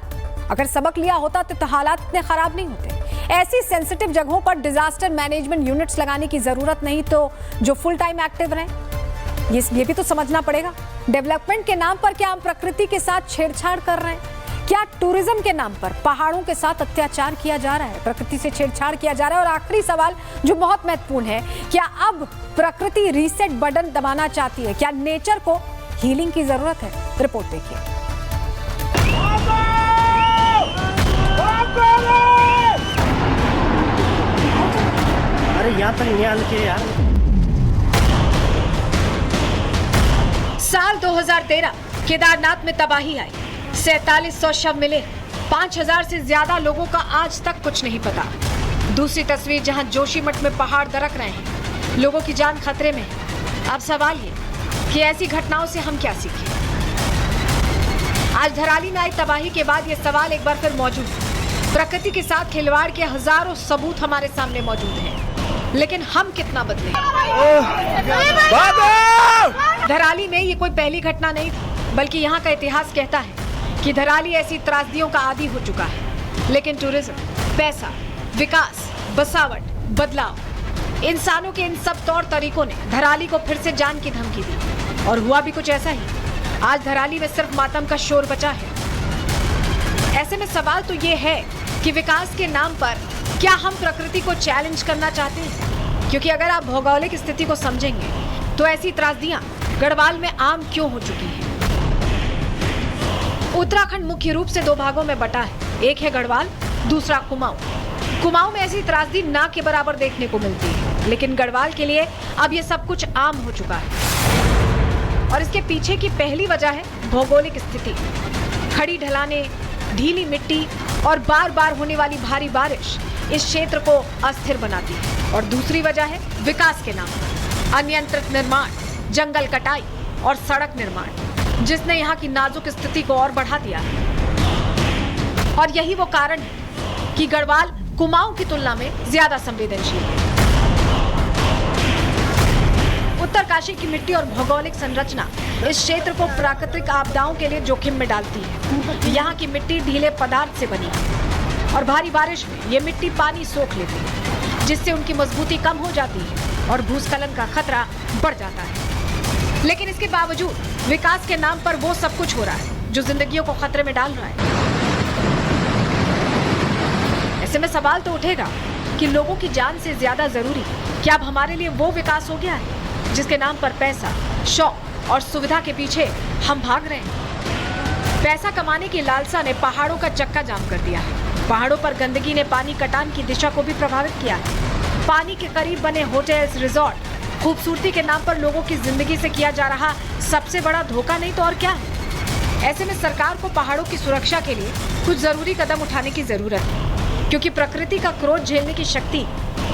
अगर सबक लिया होता तो हालात इतने खराब नहीं होते। ऐसी सेंसिटिव जगहों पर डिजास्टर मैनेजमेंट यूनिट्स लगाने की जरूरत नहीं तो जो फुल टाइम एक्टिव रहें, ये भी तो समझना पड़ेगा। डेवलपमेंट के नाम पर क्या हम प्रकृति के साथ छेड़छाड़ कर रहे हैं? क्या टूरिज्म के नाम पर पहाड़ों के साथ अत्याचार किया जा रहा है, प्रकृति से छेड़छाड़ किया जा रहा है? और आखिरी सवाल जो बहुत महत्वपूर्ण है, क्या अब प्रकृति रीसेट बटन दबाना चाहती है? क्या नेचर को हीलिंग की जरूरत है? रिपोर्ट देखिए। अरे यहाँ तक नहीं आने के यार। साल 2013 केदारनाथ में तबाही आई, 4700 शव मिले, 5000 से ज्यादा लोगों का आज तक कुछ नहीं पता। दूसरी तस्वीर जहां जोशीमठ में पहाड़ दरक रहे हैं, लोगों की जान खतरे में है। अब सवाल ये कि ऐसी घटनाओं से हम क्या सीखें? आज धराली में आई तबाही के बाद ये सवाल एक बार फिर मौजूद है। प्रकृति के साथ खिलवाड़ के हजारों सबूत हमारे सामने मौजूद हैं, लेकिन हम कितना बदले? धराली में ये कोई पहली घटना नहीं, बल्कि यहाँ का इतिहास कहता है कि धराली ऐसी त्रासदियों का आदी हो चुका है। लेकिन टूरिज्म, पैसा, विकास, बसावट, बदलाव, इंसानों के इन सब तौर तरीकों ने धराली को फिर से जान की धमकी दी और हुआ भी कुछ ऐसा ही। आज धराली में सिर्फ मातम का शोर बचा है। ऐसे में सवाल तो ये है कि विकास के नाम पर क्या हम प्रकृति को चैलेंज करना चाहते हैं? क्योंकि अगर आप भौगोलिक स्थिति को समझेंगे तो ऐसी त्रासदियां गढ़वाल में आम क्यों हो चुकी हैं? उत्तराखंड मुख्य रूप से दो भागों में बटा है, एक है गढ़वाल, दूसरा कुमाऊं। कुमाऊं में ऐसी त्रासदी ना के बराबर देखने को मिलती है, लेकिन गढ़वाल के लिए अब ये सब कुछ आम हो चुका है। और इसके पीछे की पहली वजह है भौगोलिक स्थिति। खड़ी ढलानें, ढीली मिट्टी और बार बार होने वाली भारी बारिश इस क्षेत्र को अस्थिर बनाती है। और दूसरी वजह है विकास के नाम पर अनियंत्रित निर्माण, जंगल कटाई और सड़क निर्माण, जिसने यहाँ की नाजुक स्थिति को और बढ़ा दिया है। और यही वो कारण है कि गढ़वाल कुमाऊं की तुलना में ज्यादा संवेदनशील है। उत्तरकाशी की मिट्टी और भौगोलिक संरचना इस क्षेत्र को प्राकृतिक आपदाओं के लिए जोखिम में डालती है। यहाँ की मिट्टी ढीले पदार्थ से बनी है और भारी बारिश में ये मिट्टी पानी सोख लेती है, जिससे उनकी मजबूती कम हो जाती है और भूस्खलन का खतरा बढ़ जाता है। लेकिन इसके बावजूद विकास के नाम पर वो सब कुछ हो रहा है जो जिंदगियों को खतरे में डाल रहा है। ऐसे में सवाल तो उठेगा कि लोगों की जान से ज्यादा जरूरी क्या अब हमारे लिए वो विकास हो गया है जिसके नाम पर पैसा, शौक और सुविधा के पीछे हम भाग रहे हैं? पैसा कमाने की लालसा ने पहाड़ों का चक्का जाम कर दिया है। पहाड़ों पर गंदगी ने पानी कटान की दिशा को भी प्रभावित किया है। पानी के करीब बने होटल्स, रिजॉर्ट खूबसूरती के नाम पर लोगों की जिंदगी से किया जा रहा सबसे बड़ा धोखा नहीं तो और क्या है? ऐसे में सरकार को पहाड़ों की सुरक्षा के लिए कुछ जरूरी कदम उठाने की जरूरत है, क्योंकि प्रकृति का क्रोध झेलने की शक्ति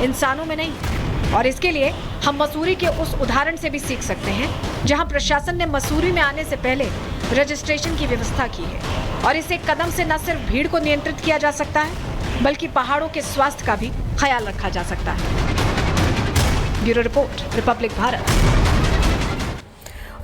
इंसानों में नहीं है। और इसके लिए हम मसूरी के उस उदाहरण से भी सीख सकते हैं जहां प्रशासन ने मसूरी में आने से पहले रजिस्ट्रेशन की व्यवस्था की है। और इस एक कदम से न सिर्फ भीड़ को नियंत्रित किया जा सकता है, बल्कि पहाड़ों के स्वास्थ्य का भी ख्याल रखा जा सकता है। Bureau report, Republic Bharat.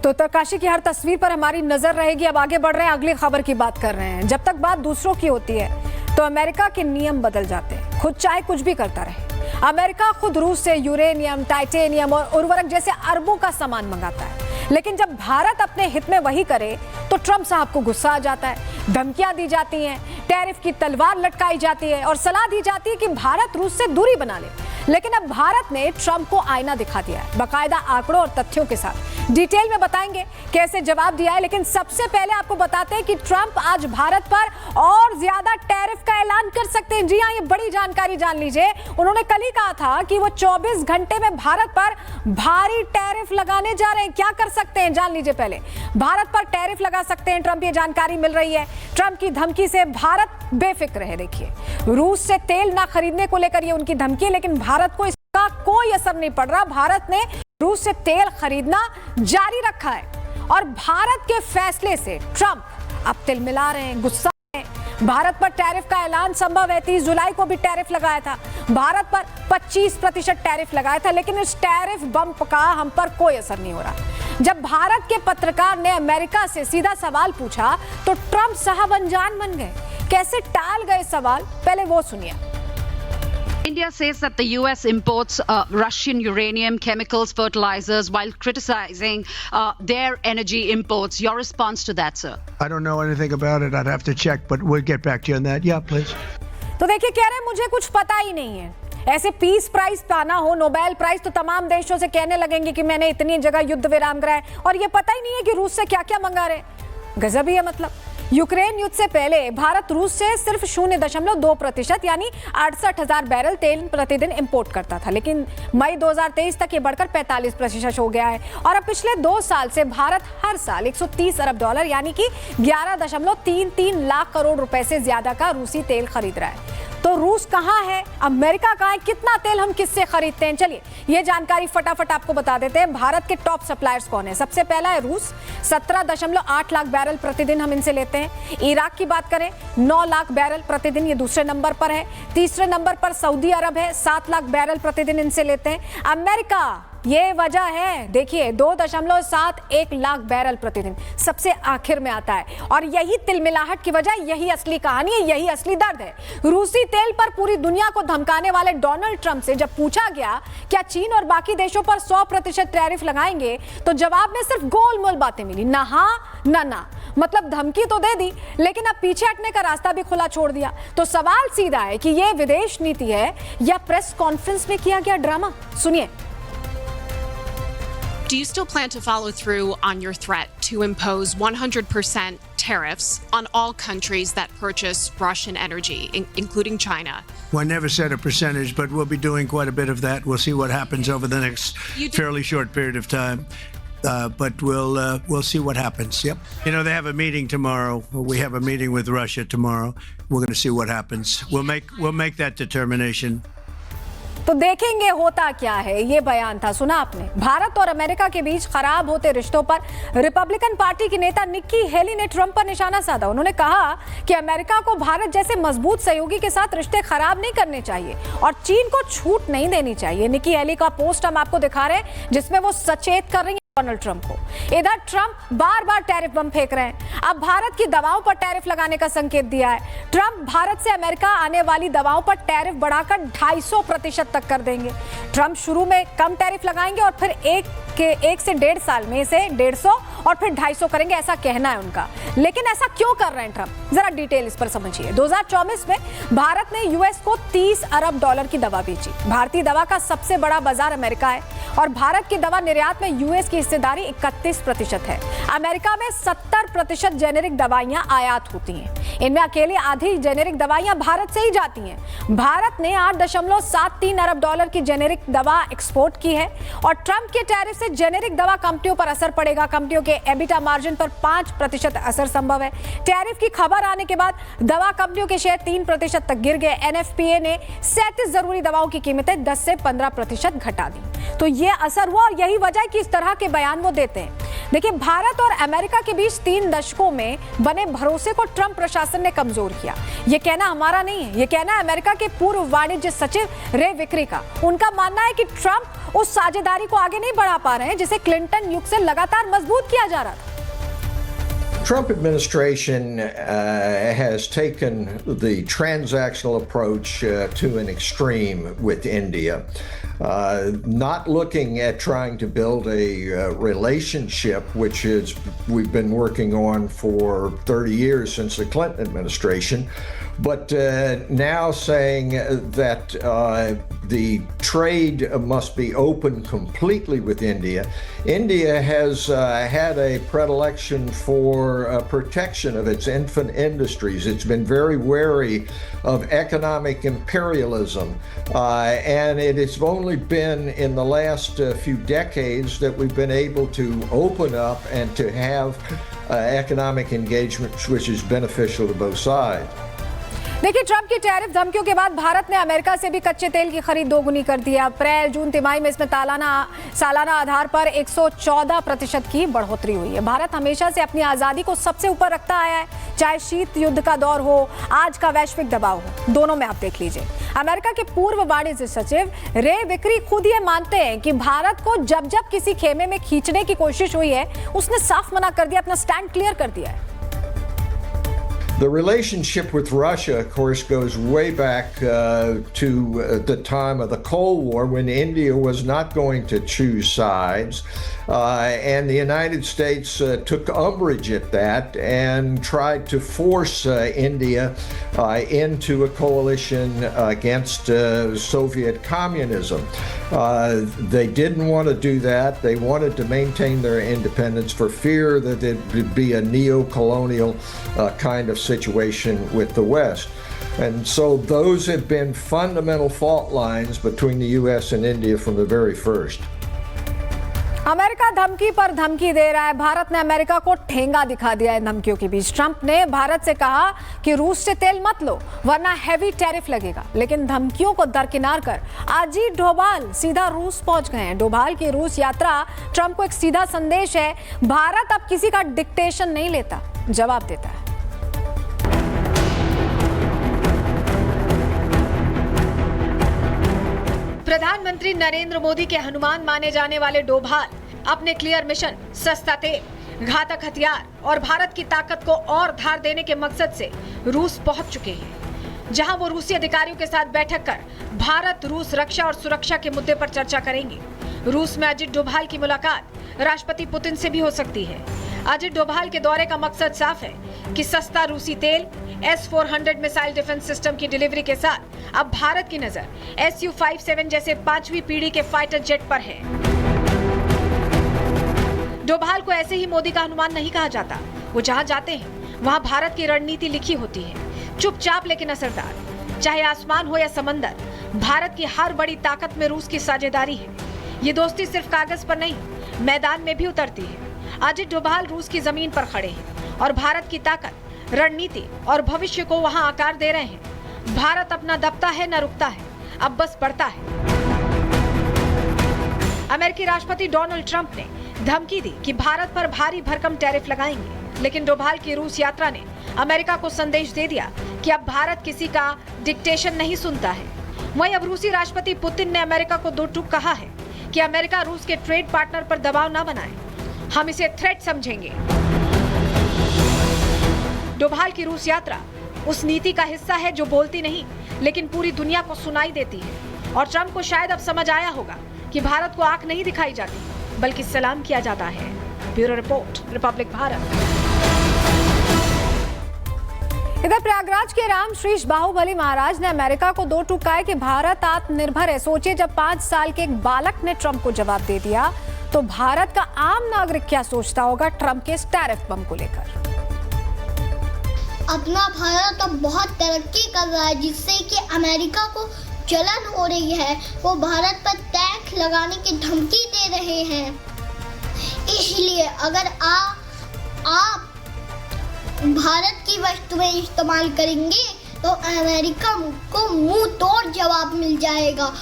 तो उत्तरकाशी की हर तस्वीर पर हमारी नजर रहेगी। अब आगे बढ़ रहे हैं, अगली खबर की बात कर रहे हैं। जब तक बात दूसरों की होती है तो अमेरिका के नियम बदल जाते हैं, खुद चाहे कुछ भी करता रहे। अमेरिका खुद रूस से यूरेनियम, टाइटेनियम और उर्वरक जैसे अरबों का सामान मंगाता है, लेकिन जब भारत अपने हित में वही करे तो ट्रंप साहब को गुस्सा आ जाता है, धमकियां दी जाती हैं, टैरिफ की तलवार लटकाई जाती है और सलाह दी जाती है कि भारत रूस से दूरी बना ले। लेकिन अब भारत ने ट्रंप को आईना दिखा दिया है, बाकायदा आंकड़ों और तथ्यों के साथ। डिटेल में बताएंगे कैसे जवाब दिया है, लेकिन सबसे पहले आपको बताते हैं कि ट्रंप आज भारत पर और ज्यादा टैरिफ का ऐलान कर सकते हैं। जी हां, ये बड़ी जानकारी जान लीजिए। उन्होंने कल ही कहा था कि वो 24 घंटे में भारत पर भारी टैरिफ लगाने जा रहे हैं। क्या कर सकते हैं जान लीजिए पहले। भारत पर टैरिफ लगा सकते हैं ट्रंप, ये जानकारी मिल रही है। ट्रंप की धमकी से भारत बेफिक्र है। देखिए, रूस से तेल ना खरीदने को लेकर ये उनकी धमकी, लेकिन भारत को इसका कोई असर नहीं पड़ रहा। भारत ने रूस से तेल खरीदना जारी रखा है और भारत के फैसले से ट्रंप अब तिल मिला रहे हैं, गुस्सा है। भारत पर टैरिफ का ऐलान संभव है। 30 जुलाई को भी टैरिफ लगाया था, भारत पर 25% टैरिफ लगाया था, लेकिन इस टैरिफ बम्प का हम पर कोई असर नहीं हो रहा। जब भारत के पत्रकार ने अमेरिका से सीधा सवाल पूछा तो ट्रंप साहब अनजान बन गए। कैसे टाल गए सवाल, पहले वो सुनिए। India says that the US imports Russian uranium, chemicals, fertilizers, while criticizing their energy imports. Your response to that, sir? I don't know anything about it. I'd have to check, but we'll get back to you on that. Yeah, please. तो देखिए, कह रहे मुझे कुछ पता ही नहीं है। ऐसे पीस प्राइज पाना हो, नोबेल प्राइज, तो तमाम देशों से कहने लगेंगे कि मैंने इतनी जगह युद्ध विराम कराए, और ये पता ही नहीं है कि रूस से क्या क्या मंगा रहे। गजब ही है। मतलब यूक्रेन युद्ध से पहले भारत रूस से सिर्फ 0.2% यानी 68,000 बैरल तेल प्रतिदिन इंपोर्ट करता था, लेकिन मई 2023 तक ये बढ़कर 45% हो गया है। और अब पिछले 2 साल से भारत हर साल $130 अरब यानी कि 11.33 लाख करोड़ रुपए से ज्यादा का रूसी तेल खरीद रहा है। तो रूस कहाँ है, अमेरिका कहाँ है, कितना तेल हम किससे खरीदते हैं, चलिए ये जानकारी फटाफट आपको बता देते हैं। भारत के टॉप सप्लायर्स कौन है? सबसे पहला है रूस, 17.8 लाख बैरल प्रतिदिन हम इनसे लेते हैं। इराक की बात करें, 9 लाख बैरल प्रतिदिन, ये दूसरे नंबर पर है। तीसरे नंबर पर सऊदी अरब है, 7 लाख बैरल प्रतिदिन इनसे लेते हैं। अमेरिका, ये वजह है, देखिए 2.71 लाख बैरल प्रतिदिन सबसे आखिर में आता है। और यही तिलमिलाहट की वजह, यही असली कहानी है, यही असली दर्द है। रूसी तेल पर पूरी दुनिया को धमकाने वाले डोनाल्ड ट्रंप से जब पूछा गया क्या चीन और बाकी देशों पर 100% टैरिफ लगाएंगे, तो जवाब में सिर्फ गोलमोल बातें मिली, ना हाँ ना। मतलब धमकी तो दे दी, लेकिन अब पीछे हटने का रास्ता भी खुला छोड़ दिया। तो सवाल सीधा है कि यह विदेश नीति है या प्रेस कॉन्फ्रेंस में किया गया ड्रामा? सुनिए। Do you still plan to follow through on your threat to impose 100% tariffs on all countries that purchase Russian energy, including China? Well, I never said a percentage, but we'll be doing quite a bit of that. We'll see what happens over the next fairly short period of time. But we'll see what happens. Yep. You know, they have a meeting tomorrow. We have a meeting with Russia tomorrow. We're going to see what happens. We'll make that determination. तो देखेंगे होता क्या है। ये बयान था, सुना आपने। भारत और अमेरिका के बीच खराब होते रिश्तों पर रिपब्लिकन पार्टी की नेता निक्की हेली ने ट्रंप पर निशाना साधा। उन्होंने कहा कि अमेरिका को भारत जैसे मजबूत सहयोगी के साथ रिश्ते खराब नहीं करने चाहिए और चीन को छूट नहीं देनी चाहिए। निक्की हेली का पोस्ट हम आपको दिखा रहे हैं, जिसमें वो सचेत कर रही है डोनाल्ड ट्रंप को। इधर ट्रंप बार बार टैरिफ बम फेंक रहे हैं। अब भारत की दवाओं पर टैरिफ लगाने का संकेत दिया है। ट्रंप भारत से अमेरिका आने वाली दवाओं पर टैरिफ बढ़ाकर 250% तक कर देंगे। ट्रंप शुरू में कम टैरिफ लगाएंगे और फिर 1 से 1.5 साल में इसे 150 और फिर 250 करेंगे, ऐसा कहना है उनका। लेकिन ऐसा क्यों कर रहे हैं ट्रंप, जरा डिटेल इस पर समझिए। 2024 में भारत ने यूएस को $30 अरब की दवा बेची। भारतीय दवा का सबसे बड़ा बाजार अमेरिका है और भारत की दवा निर्यात में यूएस की हिस्सेदारी 31% है। अमेरिका में 70% जेनेरिक दवाइयां आयात होती हैं। इनमें अकेले आधी जेनेरिक दवाइयां भारत से ही जाती हैं। भारत ने $8.73 अरब की जेनेरिक दवा एक्सपोर्ट की है और ट्रंप के टैरिफ से जेनेरिक दवा कंपनियों पर असर पड़ेगा। कंपनियों के एबिटा मार्जिन पर 5% असर संभव है। टैरिफ की खबर आने के बाद दवा कंपनियों के शेयर 3% तक गिर गए। एनएफपीए ने 37 जरूरी दवाओं की कीमतें 10 से 15% घटा दी। तो यह असर हुआ और यही वजह है कि इस तरह के बयान वो देते हैं। देखिए, भारत और अमेरिका के बीच 3 दशकों में बने भरोसे को ट्रंप प्रशासन ने कमजोर किया। यह कहना हमारा नहीं है, यह कहना है अमेरिका के पूर्व वाणिज्य सचिव रे विक्री का। उनका मानना है कि ट्रंप उस साझेदारी को आगे नहीं बढ़ा पा रहे हैं जिसे क्लिंटन युग से लगातार मजबूत किया जा रहा था। Trump administration has taken the transactional approach to an extreme with India, not looking at trying to build a relationship, which is we've been working on for 30 years since the Clinton administration, but now saying that the trade must be open completely with India. India has had a predilection for protection of its infant industries. It's been very wary of economic imperialism, and it has only been in the last few decades that we've been able to open up and to have economic engagement which is beneficial to both sides. देखिए, Trump की tariff धमकियों के बाद भारत ने America से भी कच्चे तेल की खरीद दोगुनी कर दी है। अप्रैल जून तिमाही में इसमें सालाना आधार पर 114% की बढ़ोतरी हुई है। भारत हमेशा से अपनी आजादी को सबसे ऊपर रखता आया है, चाहे शीत युद्ध का दौर हो, आज का वैश्विक दबाव हो, दोनों में आप देख लीजिए। अमेरिका के पूर्व वाणिज्य सचिव रे विक्री खुद ये मानते हैं कि भारत को जब जब किसी खेमे में खींचने की कोशिश हुई है, उसने साफ मना कर दिया, अपना स्टैंड क्लियर कर दिया है। The relationship with Russia, of course, goes way back to the time of the Cold War when India was not going to choose sides. And the United States took umbrage at that and tried to force India into a coalition against Soviet communism. They didn't want to do that. They wanted to maintain their independence for fear that it would be a neo-colonial kind of situation with the West. And so those have been fundamental fault lines between the US and India from the very first. America धमकी पर धमकी दे रहा है। भारत ने America को ठेंगा दिखा दिया है धमकियों के बीच। ट्रंप ने भारत से कहा कि रूस से तेल मत लो वरना हैवी टैरिफ लगेगा, लेकिन धमकियों को दरकिनार कर अजीत डोभाल सीधा रूस पहुंच गए हैं। डोभाल की रूस यात्रा ट्रंप को एक सीधा संदेश है, भारत अब किसी का डिक्टेशन नहीं लेता, जवाब देता है। प्रधानमंत्री नरेंद्र मोदी के हनुमान माने जाने वाले डोभाल अपने क्लियर मिशन, सस्ता तेल, घातक हथियार और भारत की ताकत को और धार देने के मकसद से रूस पहुंच चुके हैं, जहां वो रूसी अधिकारियों के साथ बैठक कर भारत रूस रक्षा और सुरक्षा के मुद्दे पर चर्चा करेंगे। रूस में अजित डोभाल की मुलाकात राष्ट्रपति पुतिन से भी हो सकती है। अजित डोभाल के दौरे का मकसद साफ है कि सस्ता रूसी तेल, S-400 मिसाइल डिफेंस सिस्टम की डिलीवरी के साथ अब भारत की नजर Su-57 जैसे 5वीं पीढ़ी के फाइटर जेट पर है। डोभाल को ऐसे ही मोदी का हनुमान नहीं कहा जाता। वो जहां जाते हैं वहां भारत की रणनीति लिखी होती है, चुपचाप लेकिन असरदार। चाहे आसमान हो या समंदर, भारत की हर बड़ी ताकत में रूस की साझेदारी है। ये दोस्ती सिर्फ कागज पर नहीं, मैदान में भी उतरती है। अजित डोभाल रूस की जमीन पर खड़े हैं और भारत की ताकत, रणनीति और भविष्य को वहां आकार दे रहे हैं। भारत अपना दबता है न रुकता है, अब बस बढ़ता है। अमेरिकी राष्ट्रपति डोनाल्ड ट्रंप ने धमकी दी कि भारत पर भारी भरकम टैरिफ लगाएंगे, लेकिन डोभाल की रूस यात्रा ने अमेरिका को संदेश दे दिया कि अब भारत किसी का डिक्टेशन नहीं सुनता है। वहीं अब रूसी राष्ट्रपति पुतिन ने अमेरिका को दो टूक कहा है कि अमेरिका रूस के ट्रेड पार्टनर पर दबाव न बनाए, हम इसे थ्रेट समझेंगे। डोभाल की रूस यात्रा उस नीति का हिस्सा है जो बोलती नहीं लेकिन पूरी दुनिया को सुनाई देती है। और ट्रंप को शायद अब समझ आया होगा कि भारत को आंख नहीं दिखाई जाती बल्कि सलाम किया जाता है। Bureau report, Republic Bharat. इधर प्रयागराज के राम श्रीश बाहुबली महाराज ने अमेरिका को दो टूक कहा कि भारत आत्मनिर्भर है। सोचिए, जब 5 साल के एक बालक ने ट्रंप को जवाब दे दिया तो भारत का आम नागरिक क्या सोचता होगा ट्रंप के इस टैरिफ बम को लेकर। अपना भारत अब बहुत तरक्की कर रहा है, जिससे कि अमेरिका को जलन हो रही है। वो भारत पर टैक्स लगाने की धमकी दे रहे हैं। इसलिए अगर आप भारत की वस्तुएं इस्तेमाल करेंगे तो अमेरिका को मुंह तोड़ जवाब मिल जाएगा।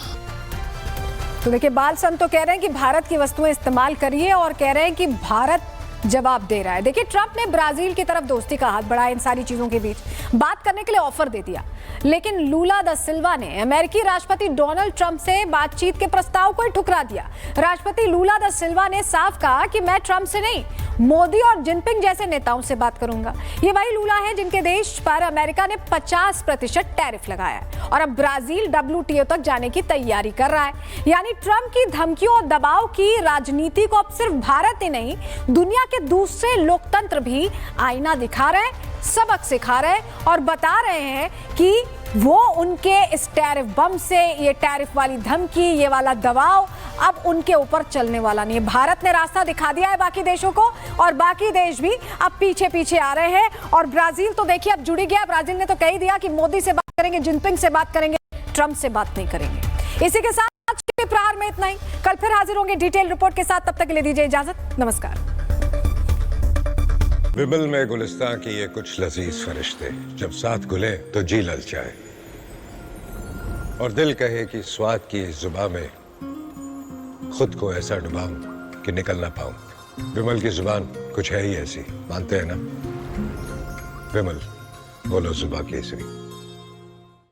तो देखिए, बाल संत तो कह रहे हैं कि भारत की वस्तुएं इस्तेमाल करिए और कह रहे हैं कि भारत जवाब दे रहा है। देखिए, ट्रंप ने ब्राजील की तरफ दोस्ती का हाथ बढ़ाया, इन सारी चीजों के बीच बात करने के लिए ऑफर दे दिया, लेकिन लूला दा सिल्वा ने अमेरिकी राष्ट्रपति डोनाल्ड ट्रंप से बातचीत के प्रस्ताव को ही ठुकरा दिया। राष्ट्रपति लूला दा सिल्वा ने साफ कहा कि मैं ट्रंप से नहीं, मोदी और जिनपिंग जैसे नेताओं से बात करूंगा। ये वही लूला है जिनके देश पर अमेरिका ने 50% टैरिफ लगाया है और अब ब्राजील WTO तक जाने की तैयारी कर रहा है। यानी ट्रंप की धमकियों और दबाव की राजनीति को अब सिर्फ भारत ही नहीं, दुनिया के दूसरे लोकतंत्र भी आईना दिखा रहे हैं, सबक सिखा रहे हैं और बता रहे हैं कि वो उनके इस टैरिफ बम से, ये टैरिफ वाली धमकी, ये वाला दबाव अब उनके ऊपर चलने वाला नहीं है। भारत ने रास्ता दिखा दिया है बाकी देशों को और बाकी देश भी अब पीछे पीछे आ रहे हैं। और ब्राजील तो देखिए अब जुड़ी गया। ब्राजील ने तो कह ही दिया कि मोदी से बात करेंगे, जिनपिंग से बात करेंगे, ट्रंप से बात नहीं करेंगे। इसी के साथ आज के प्रहार में इतना ही। कल फिर हाजिर होंगे डिटेल रिपोर्ट के साथ। तब तक के लिए दीजिए इजाजत। नमस्कार। विमल में गुलिस्तां की ये कुछ लजीज फरिश्ते जब साथ घुले तो जी ललचाए और दिल कहे कि स्वाद की इस जुबां में खुद को ऐसा डुबाऊं कि निकल ना पाऊं। विमल की जुबान कुछ है ही ऐसी, मानते हैं ना? विमल बोलो जुबां केसरी।